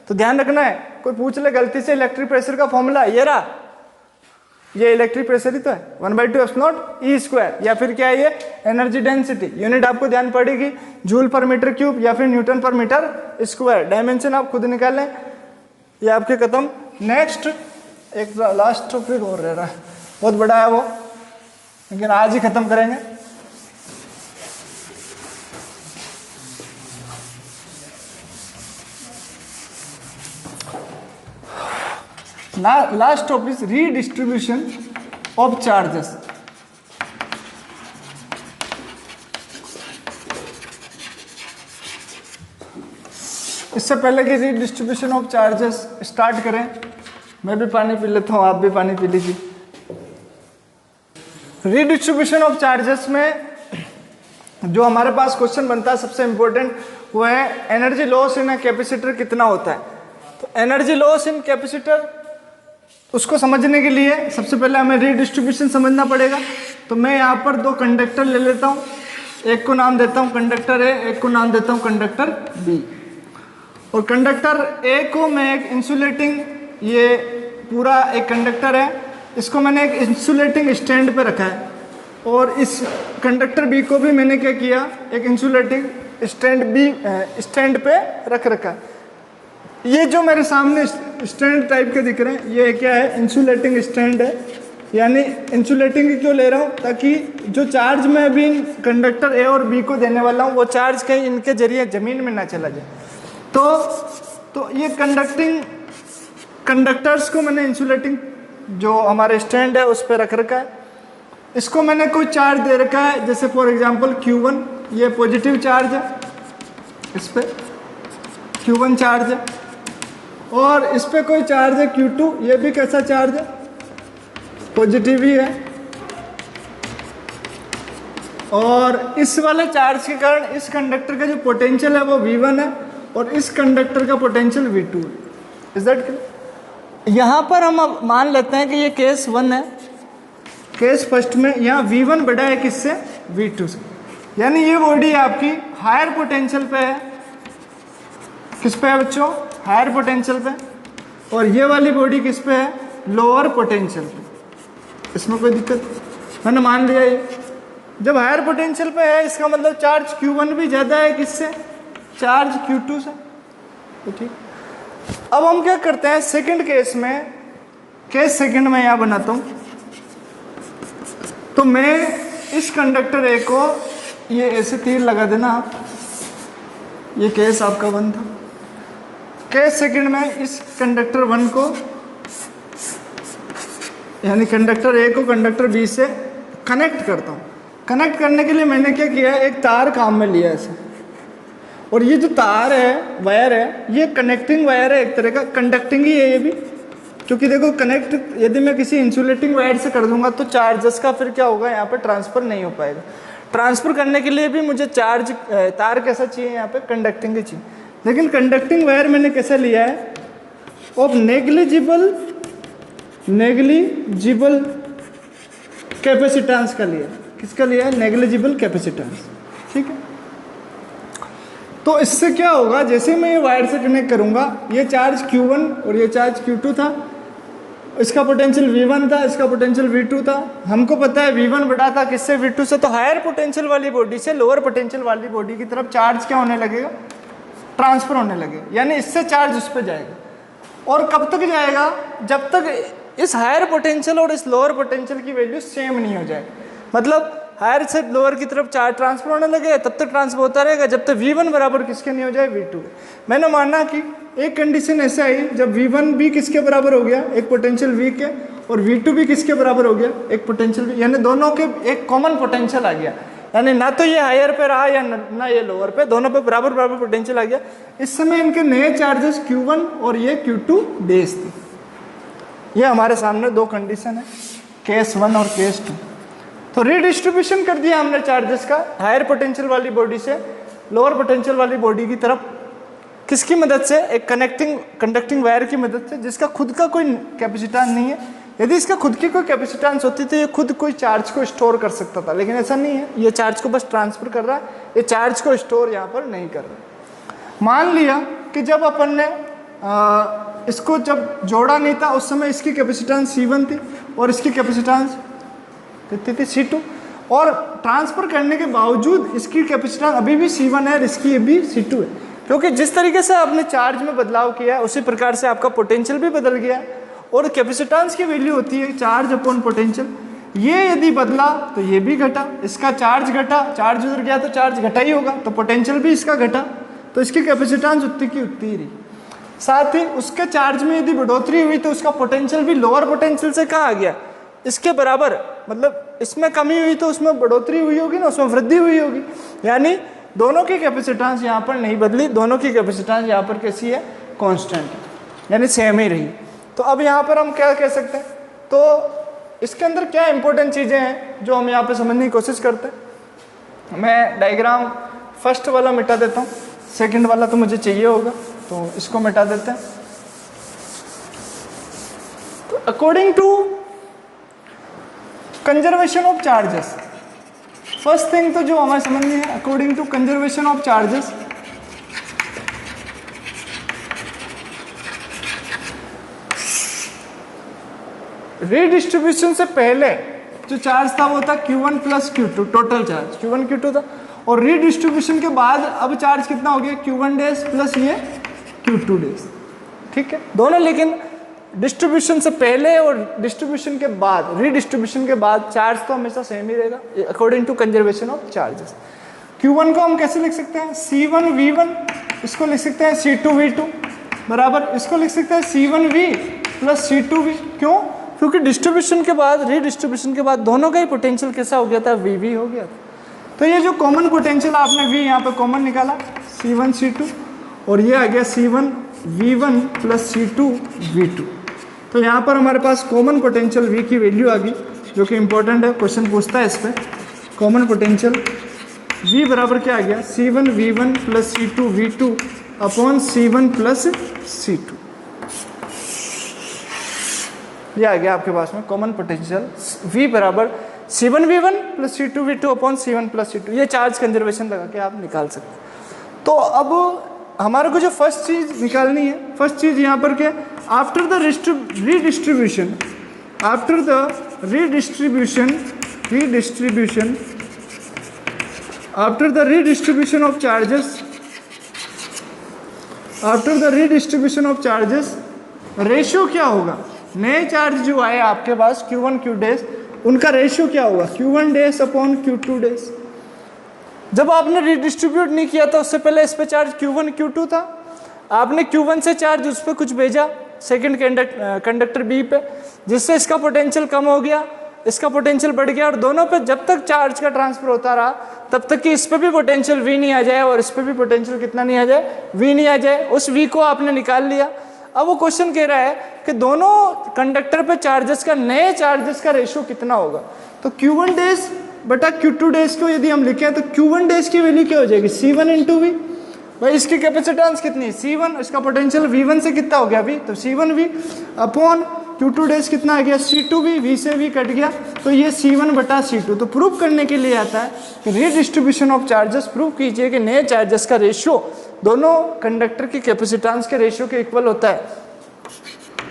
तो ध्यान रखना है, कोई पूछ ले गलती से इलेक्ट्रिक प्रेशर का फॉर्मूला, ये रहा, ये इलेक्ट्रिक प्रेशर ही तो है, 1/2 एप्स नॉट ई स्क्वायर, या फिर क्या है ये? Energy density. यूनिट आपको ध्यान पड़ेगी जूल पर मीटर क्यूब या फिर न्यूटन पर मीटर स्क्वायर। डायमेंशन आप खुद निकाल लें, ये आपके खत्म। नेक्स्ट एक लास्ट टॉपिक और रह रहा है, बहुत बड़ा है वो, लेकिन आज ही खत्म करेंगे। Last topic is redistribution of charges. इससे पहले कि रीडिस्ट्रीब्यूशन ऑफ चार्जेस स्टार्ट करें, मैं भी पानी पी लेता हूँ, आप भी पानी पी लीजिए। रीडिस्ट्रीब्यूशन ऑफ चार्जेस में जो हमारे पास क्वेश्चन बनता है सबसे इंपॉर्टेंट वो है एनर्जी लॉस इन कैपेसिटर कितना होता है। तो एनर्जी लॉस इन कैपेसिटर उसको समझने के लिए सबसे पहले हमें रीडिस्ट्रीब्यूशन समझना पड़ेगा। तो मैं यहाँ पर दो कंडक्टर ले लेता हूँ, एक को नाम देता हूँ कंडक्टर ए, एक को नाम देता हूँ कंडक्टर बी। और कंडक्टर ए को मैं एक इंसुलेटिंग, ये पूरा एक कंडक्टर है, इसको मैंने एक इंसुलेटिंग स्टैंड पे रखा है। और इस कंडक्टर बी को भी मैंने क्या किया, एक इंसुलेटिंग स्टैंड पे रख रखा है। ये जो मेरे सामने स्टैंड टाइप के दिख रहे हैं ये क्या है, इंसुलेटिंग स्टैंड है। यानी इंसुलेटिंग क्यों ले रहा हूँ, ताकि जो चार्ज मैं अभी कंडक्टर ए और बी को देने वाला हूँ वो चार्ज कहीं इनके जरिए ज़मीन में ना चला जाए। तो ये कंडक्टर्स को मैंने इंसुलेटिंग जो हमारे स्टैंड है उस पर रख रखा है। इसको मैंने कोई चार्ज दे रखा है, जैसे फॉर एग्जांपल Q1, ये पॉजिटिव चार्ज है, इस पे Q1 चार्ज है। और इस पे कोई चार्ज है Q2, ये भी कैसा चार्ज है, पॉजिटिव ही है। और इस वाले चार्ज के कारण इस कंडक्टर का जो पोटेंशियल है वो V1 है और इस कंडक्टर का पोटेंशियल V2 है। Is that clear? यहाँ पर हम अब मान लेते हैं कि ये केस 1 है। केस फर्स्ट में यहाँ V1 बड़ा है किससे, V2 से। यानी ये बॉडी आपकी हायर पोटेंशियल पे है। किस पे है बच्चों, हायर पोटेंशियल पे। और ये वाली बॉडी किस पे है, लोअर पोटेंशियल पे। इसमें कोई दिक्कत, मैंने मान लिया ये जब हायर पोटेंशियल पे है इसका मतलब चार्ज Q1 भी ज़्यादा है किससे, चार्ज Q2 से। तो ठीक, अब हम क्या करते हैं सेकंड केस में, केस सेकंड में यहाँ बनाता हूँ। तो मैं इस कंडक्टर ए को ये ऐसे तीर लगा देना आप, ये केस आपका 1 था। केस सेकंड में इस कंडक्टर 1 को यानी कंडक्टर ए को कंडक्टर बी से कनेक्ट करता हूँ। कनेक्ट करने के लिए मैंने क्या किया, एक तार काम में लिया ऐसे। और ये जो तार है, वायर है, ये कनेक्टिंग वायर है, एक तरह का कंडक्टिंग ही है ये भी। क्योंकि देखो कनेक्ट यदि मैं किसी इंसुलेटिंग वायर से कर दूंगा तो चार्जेस का फिर क्या होगा, यहाँ पे ट्रांसफ़र नहीं हो पाएगा। ट्रांसफ़र करने के लिए भी मुझे चार्ज तार कैसा चाहिए, यहाँ पे कंडक्टिंग ही चाहिए। लेकिन कंडक्टिंग वायर मैंने कैसा लिया है, ऑफ नेग्लिजिबल कैपेसिटेंस का लिया। किसका लिया है, नेग्लिजिबल कैपेसिटेंस। ठीक है, तो इससे क्या होगा, जैसे मैं ये वायर से कनेक्ट करूंगा, ये चार्ज Q1 और ये चार्ज Q2 था, इसका पोटेंशियल V1 था, इसका पोटेंशियल V2 था। हमको पता है V1 बड़ा था किससे, V2 से। तो हायर पोटेंशियल वाली बॉडी से लोअर पोटेंशियल वाली बॉडी की तरफ चार्ज क्या होने लगेगा, ट्रांसफर होने लगेगा। यानी इससे चार्ज उस पर जाएगा। और कब तक जाएगा, जब तक इस हायर पोटेंशियल और इस लोअर पोटेंशियल की वैल्यू सेम नहीं हो जाए। मतलब हायर से लोअर की तरफ चार्ज ट्रांसफर होने लगे, तब तक ट्रांसफर होता रहेगा जब तक V1 बराबर किसके नहीं हो जाए, V2। मैंने माना कि एक कंडीशन ऐसे आई जब V1 भी किसके बराबर हो गया, एक पोटेंशियल V के, और V2 भी किसके बराबर हो गया, एक पोटेंशियल V, यानी दोनों के एक कॉमन पोटेंशियल आ गया। यानी ना तो ये हायर पे रहा या ना ये लोअर पे, दोनों पे बराबर बराबर पोटेंशियल आ गया। इस समय इनके नए चार्जेस Q1 और ये Q2 बेस थी। ये हमारे सामने दो कंडीशन है, केस 1 और केस 2। तो रीडिस्ट्रीब्यूशन कर दिया हमने चार्जेस का हायर पोटेंशियल वाली बॉडी से लोअर पोटेंशियल वाली बॉडी की तरफ। किसकी मदद से, एक कंडक्टिंग वायर की मदद से, जिसका खुद का कोई कैपेसिटेंस नहीं है। यदि इसका खुद की कोई कैपेसिटेंस होती तो ये खुद कोई चार्ज को स्टोर कर सकता था, लेकिन ऐसा नहीं है। ये चार्ज को बस ट्रांसफर कर रहा है, ये चार्ज को स्टोर यहाँ पर नहीं कर रहा। मान लिया कि जब अपन ने इसको जब जोड़ा नहीं था उस समय इसकी कैपेसिटेंस C1 थी और इसकी कैपेसिटेंस कितनी थी, C2। और ट्रांसफर करने के बावजूद इसकी कैपेसिटेंस अभी भी C1 है और इसकी भी C2 है। क्योंकि जिस तरीके से आपने चार्ज में बदलाव किया है उसी प्रकार से आपका पोटेंशियल भी बदल गया है। और कैपेसिटेंस की वैल्यू होती है चार्ज अपॉन पोटेंशियल। ये यदि बदला तो ये भी घटा, इसका चार्ज घटा, चार्ज उधर गया तो चार्ज घटा ही होगा, तो पोटेंशियल भी इसका घटा, तो इसकी कैपेसिटेंस उतनी की उतनी ही रही। साथ ही उसके चार्ज में यदि बढ़ोतरी हुई तो उसका पोटेंशियल भी लोअर पोटेंशियल से कहाँ आ गया, इसके बराबर। मतलब इसमें कमी हुई तो उसमें बढ़ोतरी हुई होगी ना, उसमें वृद्धि हुई होगी। यानी दोनों की कैपेसिटेंस यहाँ पर नहीं बदली, दोनों की कैपेसिटेंस यहाँ पर कैसी है, कांस्टेंट, यानी सेम ही रही। तो अब यहाँ पर हम क्या कह सकते हैं, तो इसके अंदर क्या इंपॉर्टेंट चीज़ें हैं जो हम यहाँ पे समझने की कोशिश करते हैं। मैं डायग्राम फर्स्ट वाला मिटा देता हूँ, सेकंड वाला तो मुझे चाहिए होगा, तो इसको मिटा देते हैं। तो according to conservation of charges, first thing तो जो हमें समझनी है, according to conservation of charges, redistribution से पहले जो चार्ज था वो था Q1 plus Q2, total charge Q1 Q2 था, और रीडिस्ट्रीब्यूशन के बाद अब चार्ज कितना हो गया, Q1 डेज प्लस ये Q2 डेज, ठीक है दोनों। लेकिन डिस्ट्रीब्यूशन से पहले और डिस्ट्रीब्यूशन के बाद, रीडिस्ट्रीब्यूशन के बाद चार्ज तो हमेशा सेम ही रहेगा according to conservation of charges. Q1 को हम कैसे लिख सकते हैं, C1V1, इसको लिख सकते हैं C2V2 बराबर, इसको लिख सकते हैं C1V प्लस C2V। क्यों? क्योंकि डिस्ट्रीब्यूशन के बाद, रीडिस्ट्रीब्यूशन के बाद दोनों का ही पोटेंशियल कैसा हो गया था, VV हो गया था। तो ये जो कॉमन पोटेंशियल आपने V यहाँ पे कॉमन निकाला, C1 C2, और ये आ गया C1 V1 plus C2 V2। तो यहाँ पर हमारे पास कॉमन पोटेंशियल V की वैल्यू आ गई, जो कि इंपॉर्टेंट है, क्वेश्चन पूछता है इस पर। कॉमन पोटेंशियल V बराबर क्या आ गया, C1 V1 plus C2 V2 upon C1 plus C2। ये आ गया आपके पास में कॉमन पोटेंशियल V बराबर C1 V1 plus C2 V2 upon C1 plus C2। ये चार्ज कंजर्वेशन लगा के आप निकाल सकते हैं। तो अब हमारे को जो फर्स्ट चीज निकालनी है, फर्स्ट चीज यहाँ पर क्या, after the redistribution, after the redistribution after the redistribution of charges, after the redistribution of charges ratio क्या होगा, नए चार्ज जो आए आपके पास Q1 Q डेज, उनका रेशियो क्या होगा, Q1 days upon Q2 days. जब आपने रिडिस्ट्रीब्यूट नहीं किया था उससे पहले इस पे चार्ज Q1 Q2 था, आपने Q1 से चार्ज उस पर कुछ भेजा सेकंड कंडक्टर B पे, जिससे इसका पोटेंशियल कम हो गया, इसका पोटेंशियल बढ़ गया, और दोनों पे जब तक चार्ज का ट्रांसफर होता रहा तब तक कि इस पे भी पोटेंशियल V नहीं आ जाए और इस पे भी पोटेंशियल कितना नहीं आ जाए, V नहीं आ जाए। उस V को आपने निकाल लिया। अब वो क्वेश्चन कह रहा है कि दोनों कंडक्टर पे चार्जेस का, नए चार्जेस का रेशियो कितना होगा। तो Q1 डेज बटा Q2 डेज को यदि हम लिखें तो Q1 डेज की वैल्यू क्या हो जाएगी, C1 इंटू V। भाई इसकी कैपेसिटेंस कितनी है, C1, इसका पोटेंशियल V1 से कितना हो गया V, तो C1V अपॉन Q2 डेज कितना आ गया, C2V, V से V कट गया, तो ये C1 बटा C2। तो प्रूव करने के लिए आता है कि रीडिस्ट्रीब्यूशन ऑफ चार्जेस, प्रूव कीजिए कि नए चार्जेस का रेशियो दोनों कंडक्टर की कैपेसिटेंस के रेशियो के इक्वल होता है।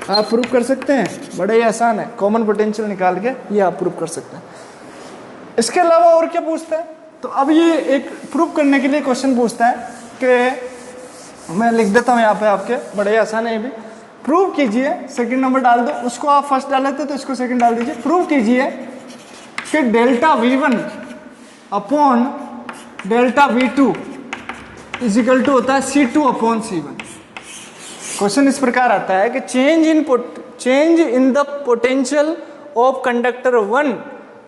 आप प्रूव कर सकते हैं, बड़ा ही आसान है, कॉमन पोटेंशियल निकाल के ये आप प्रूव कर सकते हैं। इसके अलावा और क्या पूछता है, तो अब ये एक प्रूव करने के लिए क्वेश्चन पूछता है कि मैं लिख देता हूँ यहाँ पे आपके, बड़े ही आसान है ये भी। प्रूव कीजिए, सेकंड नंबर डाल दो, उसको आप फर्स्ट डाले थे तो इसको सेकंड डाल दीजिए। प्रूव कीजिए कि delta V1 upon delta V2 is equal to होता है C2 अपॉन C1। क्वेश्चन इस प्रकार आता है कि change in the potential of conductor 1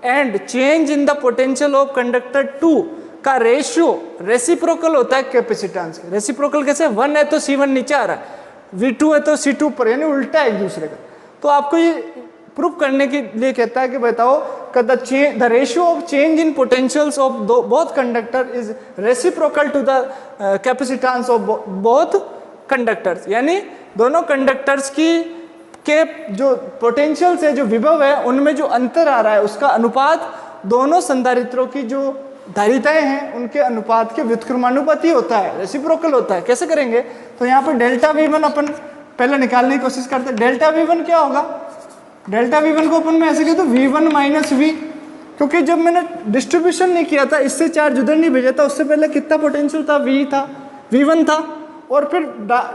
and change in the potential of conductor 2 का रेशियो रेसिप्रोकल होता है कैपेसिटेंस के। रेसिप्रोकल कैसे, 1 है तो C1 नीचे आ रहा है, V2 है तो C2 ऊपर, यानी उल्टा एक दूसरे का। तो आपको ये प्रूव करने के लिए कहता है कि बताओ the ratio of change in potentials of both conductor is reciprocal to the capacitance of both conductors, यानी दोनों कंडक्टर्स की के जो पोटेंशियल से, जो विभव है, उनमें जो अंतर आ रहा है उसका अनुपात दोनों संधारित्रों की जो धारिताएं हैं उनके अनुपात के व्युत्क्रमानुपाती होता है, रेसिप्रोकल होता है। कैसे करेंगे, तो यहाँ पर डेल्टा V1 अपन पहले निकालने की कोशिश करते हैं। डेल्टा V1 क्या होगा, डेल्टा V1 को अपन में ऐसे कहते V1 माइनस V, क्योंकि जब मैंने डिस्ट्रीब्यूशन नहीं किया था, इससे चार्ज उधर नहीं भेजा था, उससे पहले कितना पोटेंशियल था, V था, V1 था, और फिर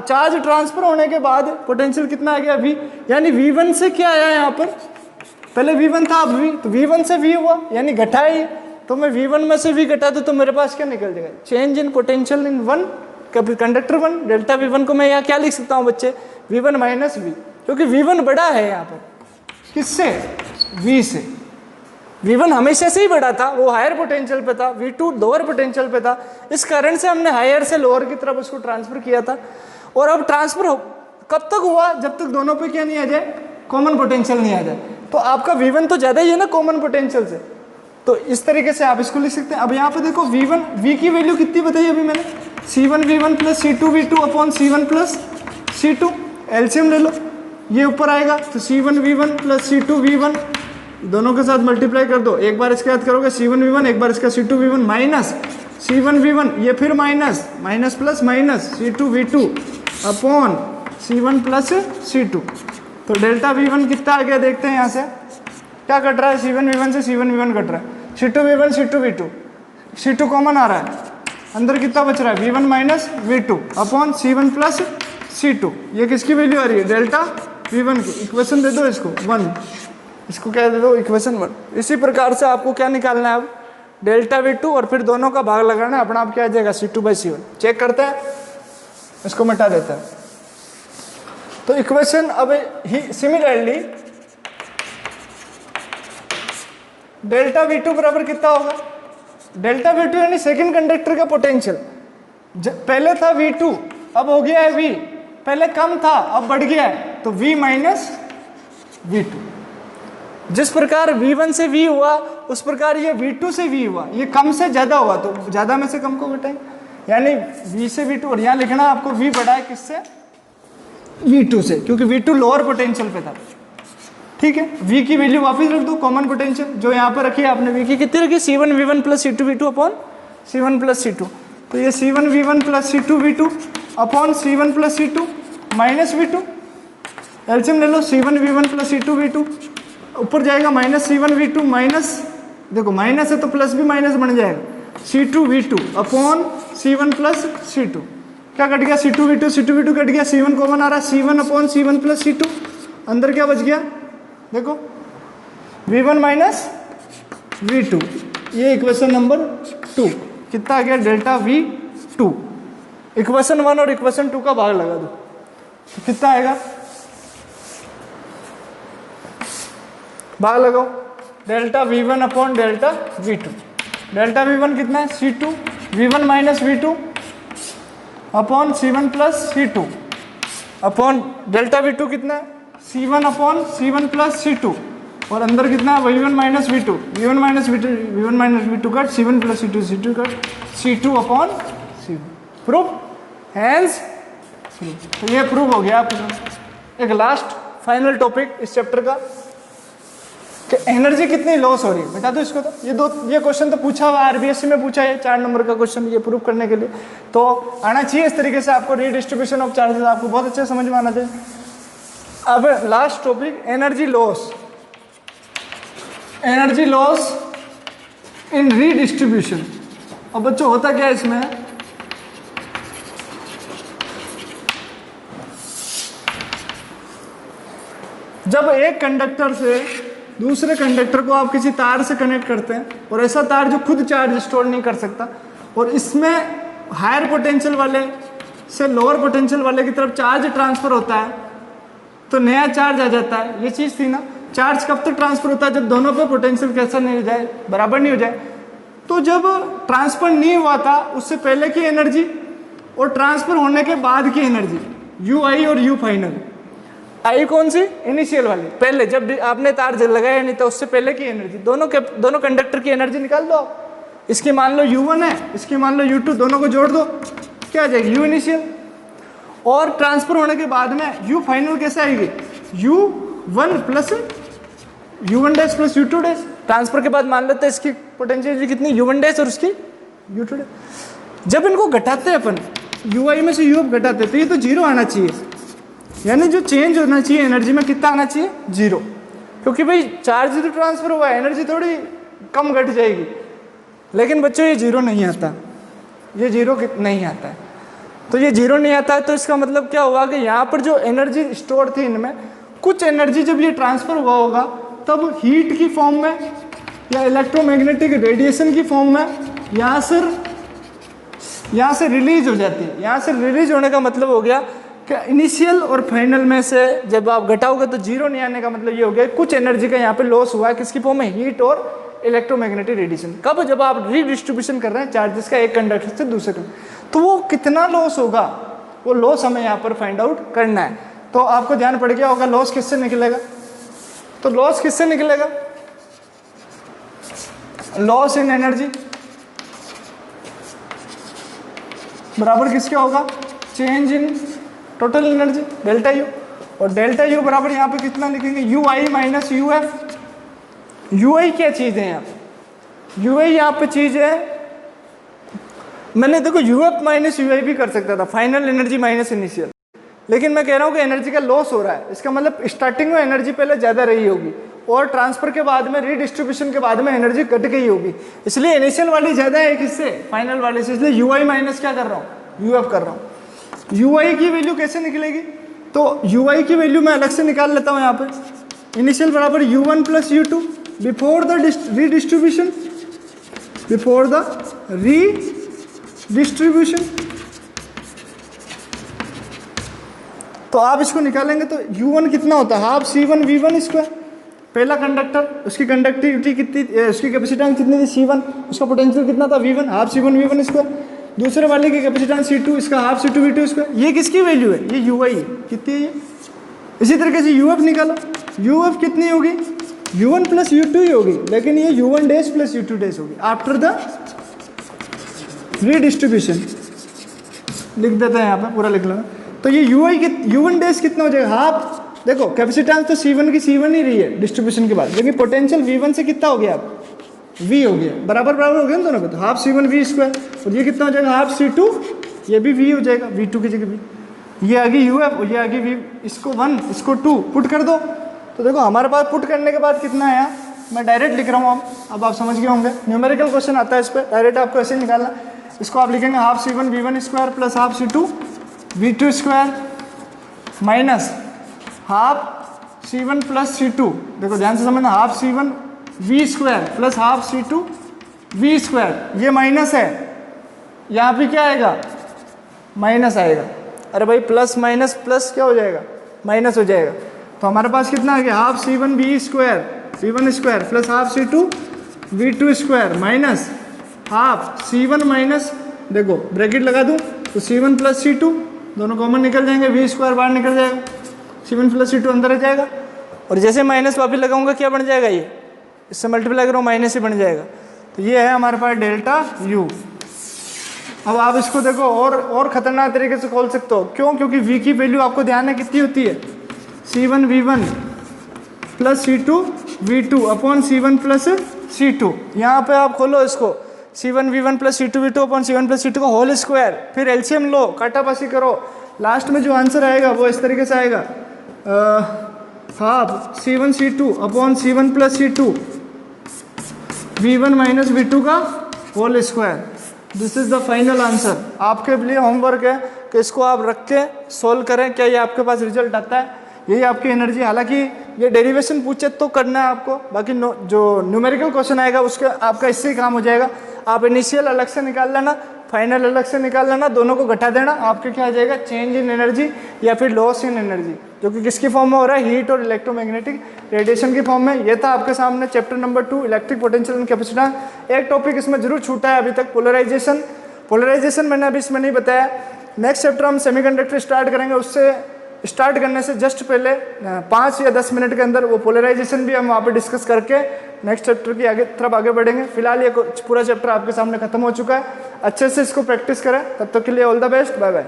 चार्ज ट्रांसफर होने के बाद पोटेंशियल कितना आ गया, V, यानी V1 से क्या आया यहाँ पर, पहले V1 था अब V, तो V1 से V हुआ, यानी घटाई, तो मैं V1 में से V घटा दूँ तो मेरे पास क्या निकल जाएगा, change in potential in 1 conductor 1। Delta V1 को मैं यहाँ क्या लिख सकता हूँ बच्चे, V1 माइनस V, क्योंकि V1 बड़ा है यहाँ पर किससे, V से। V1 हमेशा से ही बड़ा था, वो हायर पोटेंशियल पे था, V2 लोअर पोटेंशियल पे था, इस कारण से हमने हायर से लोअर की तरफ उसको ट्रांसफर किया था। और अब ट्रांसफर कब तक हुआ, जब तक दोनों पे क्या नहीं आ जाए, कॉमन पोटेंशियल नहीं आ जाए। तो आपका V1 तो ज्यादा ही है ना कॉमन पोटेंशियल से, तो इस तरीके से आप इसको लिख सकते हैं। अब यहाँ पे देखो V1 V की वैल्यू कितनी बताई अभी मैंने, C1 V1 plus C2 V2 upon C1 plus C2, LCM ले लो, ये ऊपर आएगा तो C1 V1 plus C2 V1 दोनों के साथ मल्टीप्लाई कर दो, एक बार इसके साथ करोगे C1 V1, एक बार इसका C2 V1 minus C1 V1, ये फिर minus minus plus minus C2 V2 upon C1 plus C2। तो डेल्टा V1 कितना आ गया देखते हैं, यहाँ से क्या कट रहा है, C1 V1 से C1 V1 कट रहा है, C2 V1 C2 V2, C2 common आ रहा है, अंदर कितना बच रहा है V1 minus V2 upon C1 plus C2। ये किसकी वैल्यू आ रही है, डेल्टा V1 की। इक्वेशन दे दो इसको 1, इसको क्या दे दो, इक्वेशन 1। इसी प्रकार से आपको क्या निकालना है अब, डेल्टा V2 और फिर दोनों का भाग लगाना है, अपना आप क्या आ जाएगा C2/C1। चेक करते हैं, इसको मिटा देते हैं। तो इक्वेशन अब सिमिलरली डेल्टा V2 बराबर कितना होगा, डेल्टा V2 यानी सेकंड कंडक्टर का पोटेंशियल, पहले था V2 अब हो गया है V, पहले कम था अब बढ़ गया है, तो V माइनस V2। जिस प्रकार V1 से V हुआ उस प्रकार ये V2 से V हुआ, ये कम से ज्यादा हुआ तो ज्यादा में से कम को घटाएंगे, यानी V से V2। और यहाँ लिखना आपको V बढ़ा है किससे, V2 से, क्योंकि V2 लोअर पोटेंशियल पे था। ठीक है, V की वैल्यू वापस रख दो, कॉमन पोटेंशियल जो यहाँ पर रखी है आपने, V की कितनी रखी, C1 V1 plus C2 V2 upon C1 plus C2। तो ये C1 V1 plus C2 V2 upon C1 plus C2 minus V2, LCM ले लो, C1 V1 plus C2 V2 ऊपर जाएगा माइनस C1 V2 माइनस, देखो minus है तो plus भी minus बन जाएगा, C2 V2 upon C1 plus C2। क्या कट गया, C2 V2 कट गया, C1 कॉमन आ रहा है, C1 upon C1 plus C2, अंदर क्या बच गया देखो V1 माइनस V2। ये इक्वेशन नंबर 2 कितना आ गया, डेल्टा V2। इक्वेशन 1 और इक्वेशन 2 का भाग लगा दो तो कितना आएगा, भाग लगाओ, delta V1 upon delta V2। Delta V1 कितना है, C2 V1 minus V2 upon C1 plus C2 upon delta V2 कितना है, C1 upon C1 plus C2, और अंदर कितना है V1 minus V2, V1 minus V2 cut, C1 plus C2 cut, C2 upon C1। Proof hence proof. तो ये proof हो गया आपका। एक लास्ट फाइनल टॉपिक इस चैप्टर का कि एनर्जी कितनी लॉस हो रही है, बता दो इसको। तो ये क्वेश्चन तो पूछा हुआ आरबीएससी में पूछा है, 4 नंबर का क्वेश्चन, ये प्रूफ करने के लिए तो आना चाहिए इस तरीके से। आपको रीडिस्ट्रीब्यूशन ऑफ चार्जेस आपको बहुत अच्छे समझ में आना चाहिए। अब last topic energy loss in redistribution. अब बच्चों होता क्या है इसमें, जब एक कंडक्टर से दूसरे कंडक्टर को आप किसी तार से कनेक्ट करते हैं, और ऐसा तार जो खुद चार्ज स्टोर नहीं कर सकता, और इसमें हायर पोटेंशियल वाले से लोअर पोटेंशियल वाले की तरफ चार्ज ट्रांसफर होता है तो नया चार्ज आ जाता है। ये चीज़ थी ना, चार्ज कब तक ट्रांसफर होता है, जब दोनों पे पोटेंशियल कैसा नहीं हो जाए, बराबर नहीं हो जाए। तो जब ट्रांसफर नहीं हुआ था उससे पहले की एनर्जी और ट्रांसफर होने के बाद की एनर्जी, यू आई और यू फाइनल। आई कौन सी, इनिशियल वाली, पहले जब आपने तार लगाया नहीं था उससे पहले की एनर्जी, दोनों कंडक्टर की एनर्जी निकाल दो आप। इसकी मान लो U1 है, इसकी मान लो U2, दोनों को जोड़ दो, क्या आ जाएगी, U इनिशियल। और ट्रांसफर होने के बाद में U फाइनल कैसे आएगी, U1 plus U1 dash plus U2 dash. Transfer के बाद मान लेते हैं इसकी पोटेंशियल कितनी, U1 डैश और उसकी U2 डैश। जब इनको घटाते हैं अपन, UI में से U घटाते तो ये तो 0 आना चाहिए, यानी जो चेंज होना चाहिए एनर्जी में कितना आना चाहिए, 0, क्योंकि भाई चार्ज तो ट्रांसफर हुआ है, एनर्जी थोड़ी कम घट जाएगी। लेकिन बच्चों ये 0 नहीं आता, ये 0 नहीं आता है। तो ये 0 नहीं आता है तो इसका मतलब क्या हुआ कि यहाँ पर जो एनर्जी स्टोर थी इनमें, कुछ एनर्जी जब ये ट्रांसफर हुआ होगा तब हीट की फॉर्म में या इलेक्ट्रोमैग्नेटिक रेडिएशन की फॉर्म में यहाँ से रिलीज हो जाती है। यहाँ से रिलीज होने का मतलब हो गया कि इनिशियल और फाइनल में से जब आप घटाओगे तो 0 नहीं आने का मतलब ये हो गया कुछ एनर्जी का यहाँ पे लॉस हुआ है, किसकी फॉर्म में, हीट और इलेक्ट्रोमैग्नेटिक रेडिएशन। कब, जब आप रीडिस्ट्रीब्यूशन कर रहे हैं चार्जेस का एक कंडक्टर से दूसरे कंडक्टर, तो वो कितना लॉस होगा, वो लॉस हमें यहाँ पर फाइंड आउट करना है। तो आपको ध्यान पड़ गया होगा लॉस किससे निकलेगा। तो लॉस किससे निकलेगा, लॉस इन एनर्जी बराबर किसके होगा, change in total energy delta U. और डेल्टा यू बराबर यहाँ पे कितना लिखेंगे, U I minus U F. U I क्या चीज़ है यहाँ पे, यू आई यहाँ पे चीज़ है, मैंने देखो यू एफ माइनस यू आई भी कर सकता था, फाइनल एनर्जी माइनस इनिशियल, लेकिन मैं कह रहा हूँ कि एनर्जी का लॉस हो रहा है, इसका मतलब स्टार्टिंग में एनर्जी पहले ज़्यादा रही होगी और ट्रांसफर के बाद में रीडिस्ट्रीब्यूशन के बाद में एनर्जी घट गई होगी, इसलिए इनिशियल वाली ज़्यादा है किससे, फाइनल वाले से, इसलिए यू आई माइनस क्या कर रहा हूँ, यू एफ कर रहा हूँ। यू आई की वैल्यू कैसे निकलेगी, तो यू आई की वैल्यू मैं अलग से निकाल लेता हूँ यहाँ पे, इनिशियल बराबर U one plus U two before the redistribution, before the redistribution. तो आप इसको निकालेंगे तो U1 कितना होता है, हाफ C1 V1 स्क्वायर, पहला कंडक्टर उसकी कंडक्टिविटी कितनी, उसकी कैपेसिटेंस कितनी थी C1, उसका पोटेंशियल कितना था V1, half C1 V1 square. दूसरे वाले की कैपेसिटेंस C2, इसका हाफ C2 V2 स्क्वायर। ये किसकी वैल्यू है, ये UI है, कितनी है ये। इसी तरीके से UF निकालो, UF कितनी होगी, U1 प्लस U2 ही होगी, लेकिन ये U1 dash plus U2 dash होगी आफ्टर द रीडिस्ट्रीब्यूशन। लिख देते हैं यहाँ पे, पूरा लिख लेना। तो ये U1 डैश कितना हो जाएगा, हाफ, देखो कैपेसिटेंस तो C1 की C1 ही रही है डिस्ट्रीब्यूशन के बाद, लेकिन पोटेंशियल V1 से कितना हो गया, अब V हो गया, बराबर बराबर हो गया ना दोनों पे, तो हाफ C1 V स्क्वायर, और ये कितना हो जाएगा, हाफ C2, ये भी V हो जाएगा, V2 की जगह भी, ये आगे UF और ये आगे V, इसको 1 इसको 2 पुट कर दो। तो देखो हमारे पास पुट करने के बाद कितना आया, मैं डायरेक्ट लिख रहा हूँ, अब आप समझ गए होंगे, न्यूमेरिकल क्वेश्चन आता है इस पर, डायरेक्ट आपको ऐसे ही निकालना। इसको आप लिखेंगे half C1 V1 square plus half C2 V2 square minus half C1 plus C2, देखो ध्यान से समझना, half C1 V square plus half C2 V square, ये माइनस है, यहाँ पे क्या आएगा, माइनस आएगा। अरे भाई प्लस माइनस प्लस क्या हो जाएगा, माइनस हो जाएगा। तो हमारे पास कितना आ गया, half C1 V square V1 square plus half C2 V2 square minus half C1 minus, देखो ब्रैकेट लगा दूँ तो C1 प्लस C2 दोनों कॉमन निकल जाएंगे, V स्क्वायर बाहर निकल जाएगा, C1 प्लस C2 अंदर आ जाएगा, और जैसे माइनस वापस लगाऊंगा क्या बन जाएगा, ये इससे मल्टीप्लाई करो माइनस ही बन जाएगा। तो ये है हमारे पास डेल्टा U। अब आप इसको देखो और खतरनाक तरीके से खोल सकते हो, क्यों, क्योंकि V की वैल्यू आपको ध्यान है कितनी होती है, C1 V1 plus C2 V2 upon C1 plus C2। यहाँ पे आप खोलो इसको, C1 V1 plus C2 V2 upon C1 plus C2 का होल स्क्वायर, फिर एलसीएम लो, काटापासी करो, लास्ट में जो आंसर आएगा वो इस तरीके से आएगा, half C1 C2 upon C1 plus C2 V1 minus V2 का whole square. This is the final answer. आपके लिए होमवर्क है कि इसको आप रख के सोल्व करें, क्या ये आपके पास रिजल्ट आता है, यही आपकी एनर्जी। हालांकि ये डेरिवेशन पूछे तो करना है आपको, बाकी जो न्यूमेरिकल क्वेश्चन आएगा उसके आपका इससे ही काम हो जाएगा। आप इनिशियल अलग से निकाल लेना, फाइनल अलग से निकाल लेना, दोनों को घटा देना, आपके क्या आ जाएगा, चेंज इन एनर्जी या फिर लॉस इन एनर्जी, जो कि किसकी फॉर्म में हो रहा है, हीट और इलेक्ट्रोमैग्नेटिक रेडिएशन की फॉर्म में। ये था आपके सामने chapter number 2 electric potential and capacitance. एक टॉपिक इसमें जरूर छूटा है अभी तक, पोलराइजेशन मैंने अभी इसमें नहीं बताया। नेक्स्ट चैप्टर हम सेमीकंडक्टर स्टार्ट करेंगे, उससे स्टार्ट करने से जस्ट पहले 5 या 10 मिनट के अंदर वो पोलराइजेशन भी हम वहाँ पे डिस्कस करके नेक्स्ट चैप्टर की तरफ आगे बढ़ेंगे। फिलहाल ये पूरा चैप्टर आपके सामने खत्म हो चुका है, अच्छे से इसको प्रैक्टिस करें। तब तक के लिए all the best, bye bye.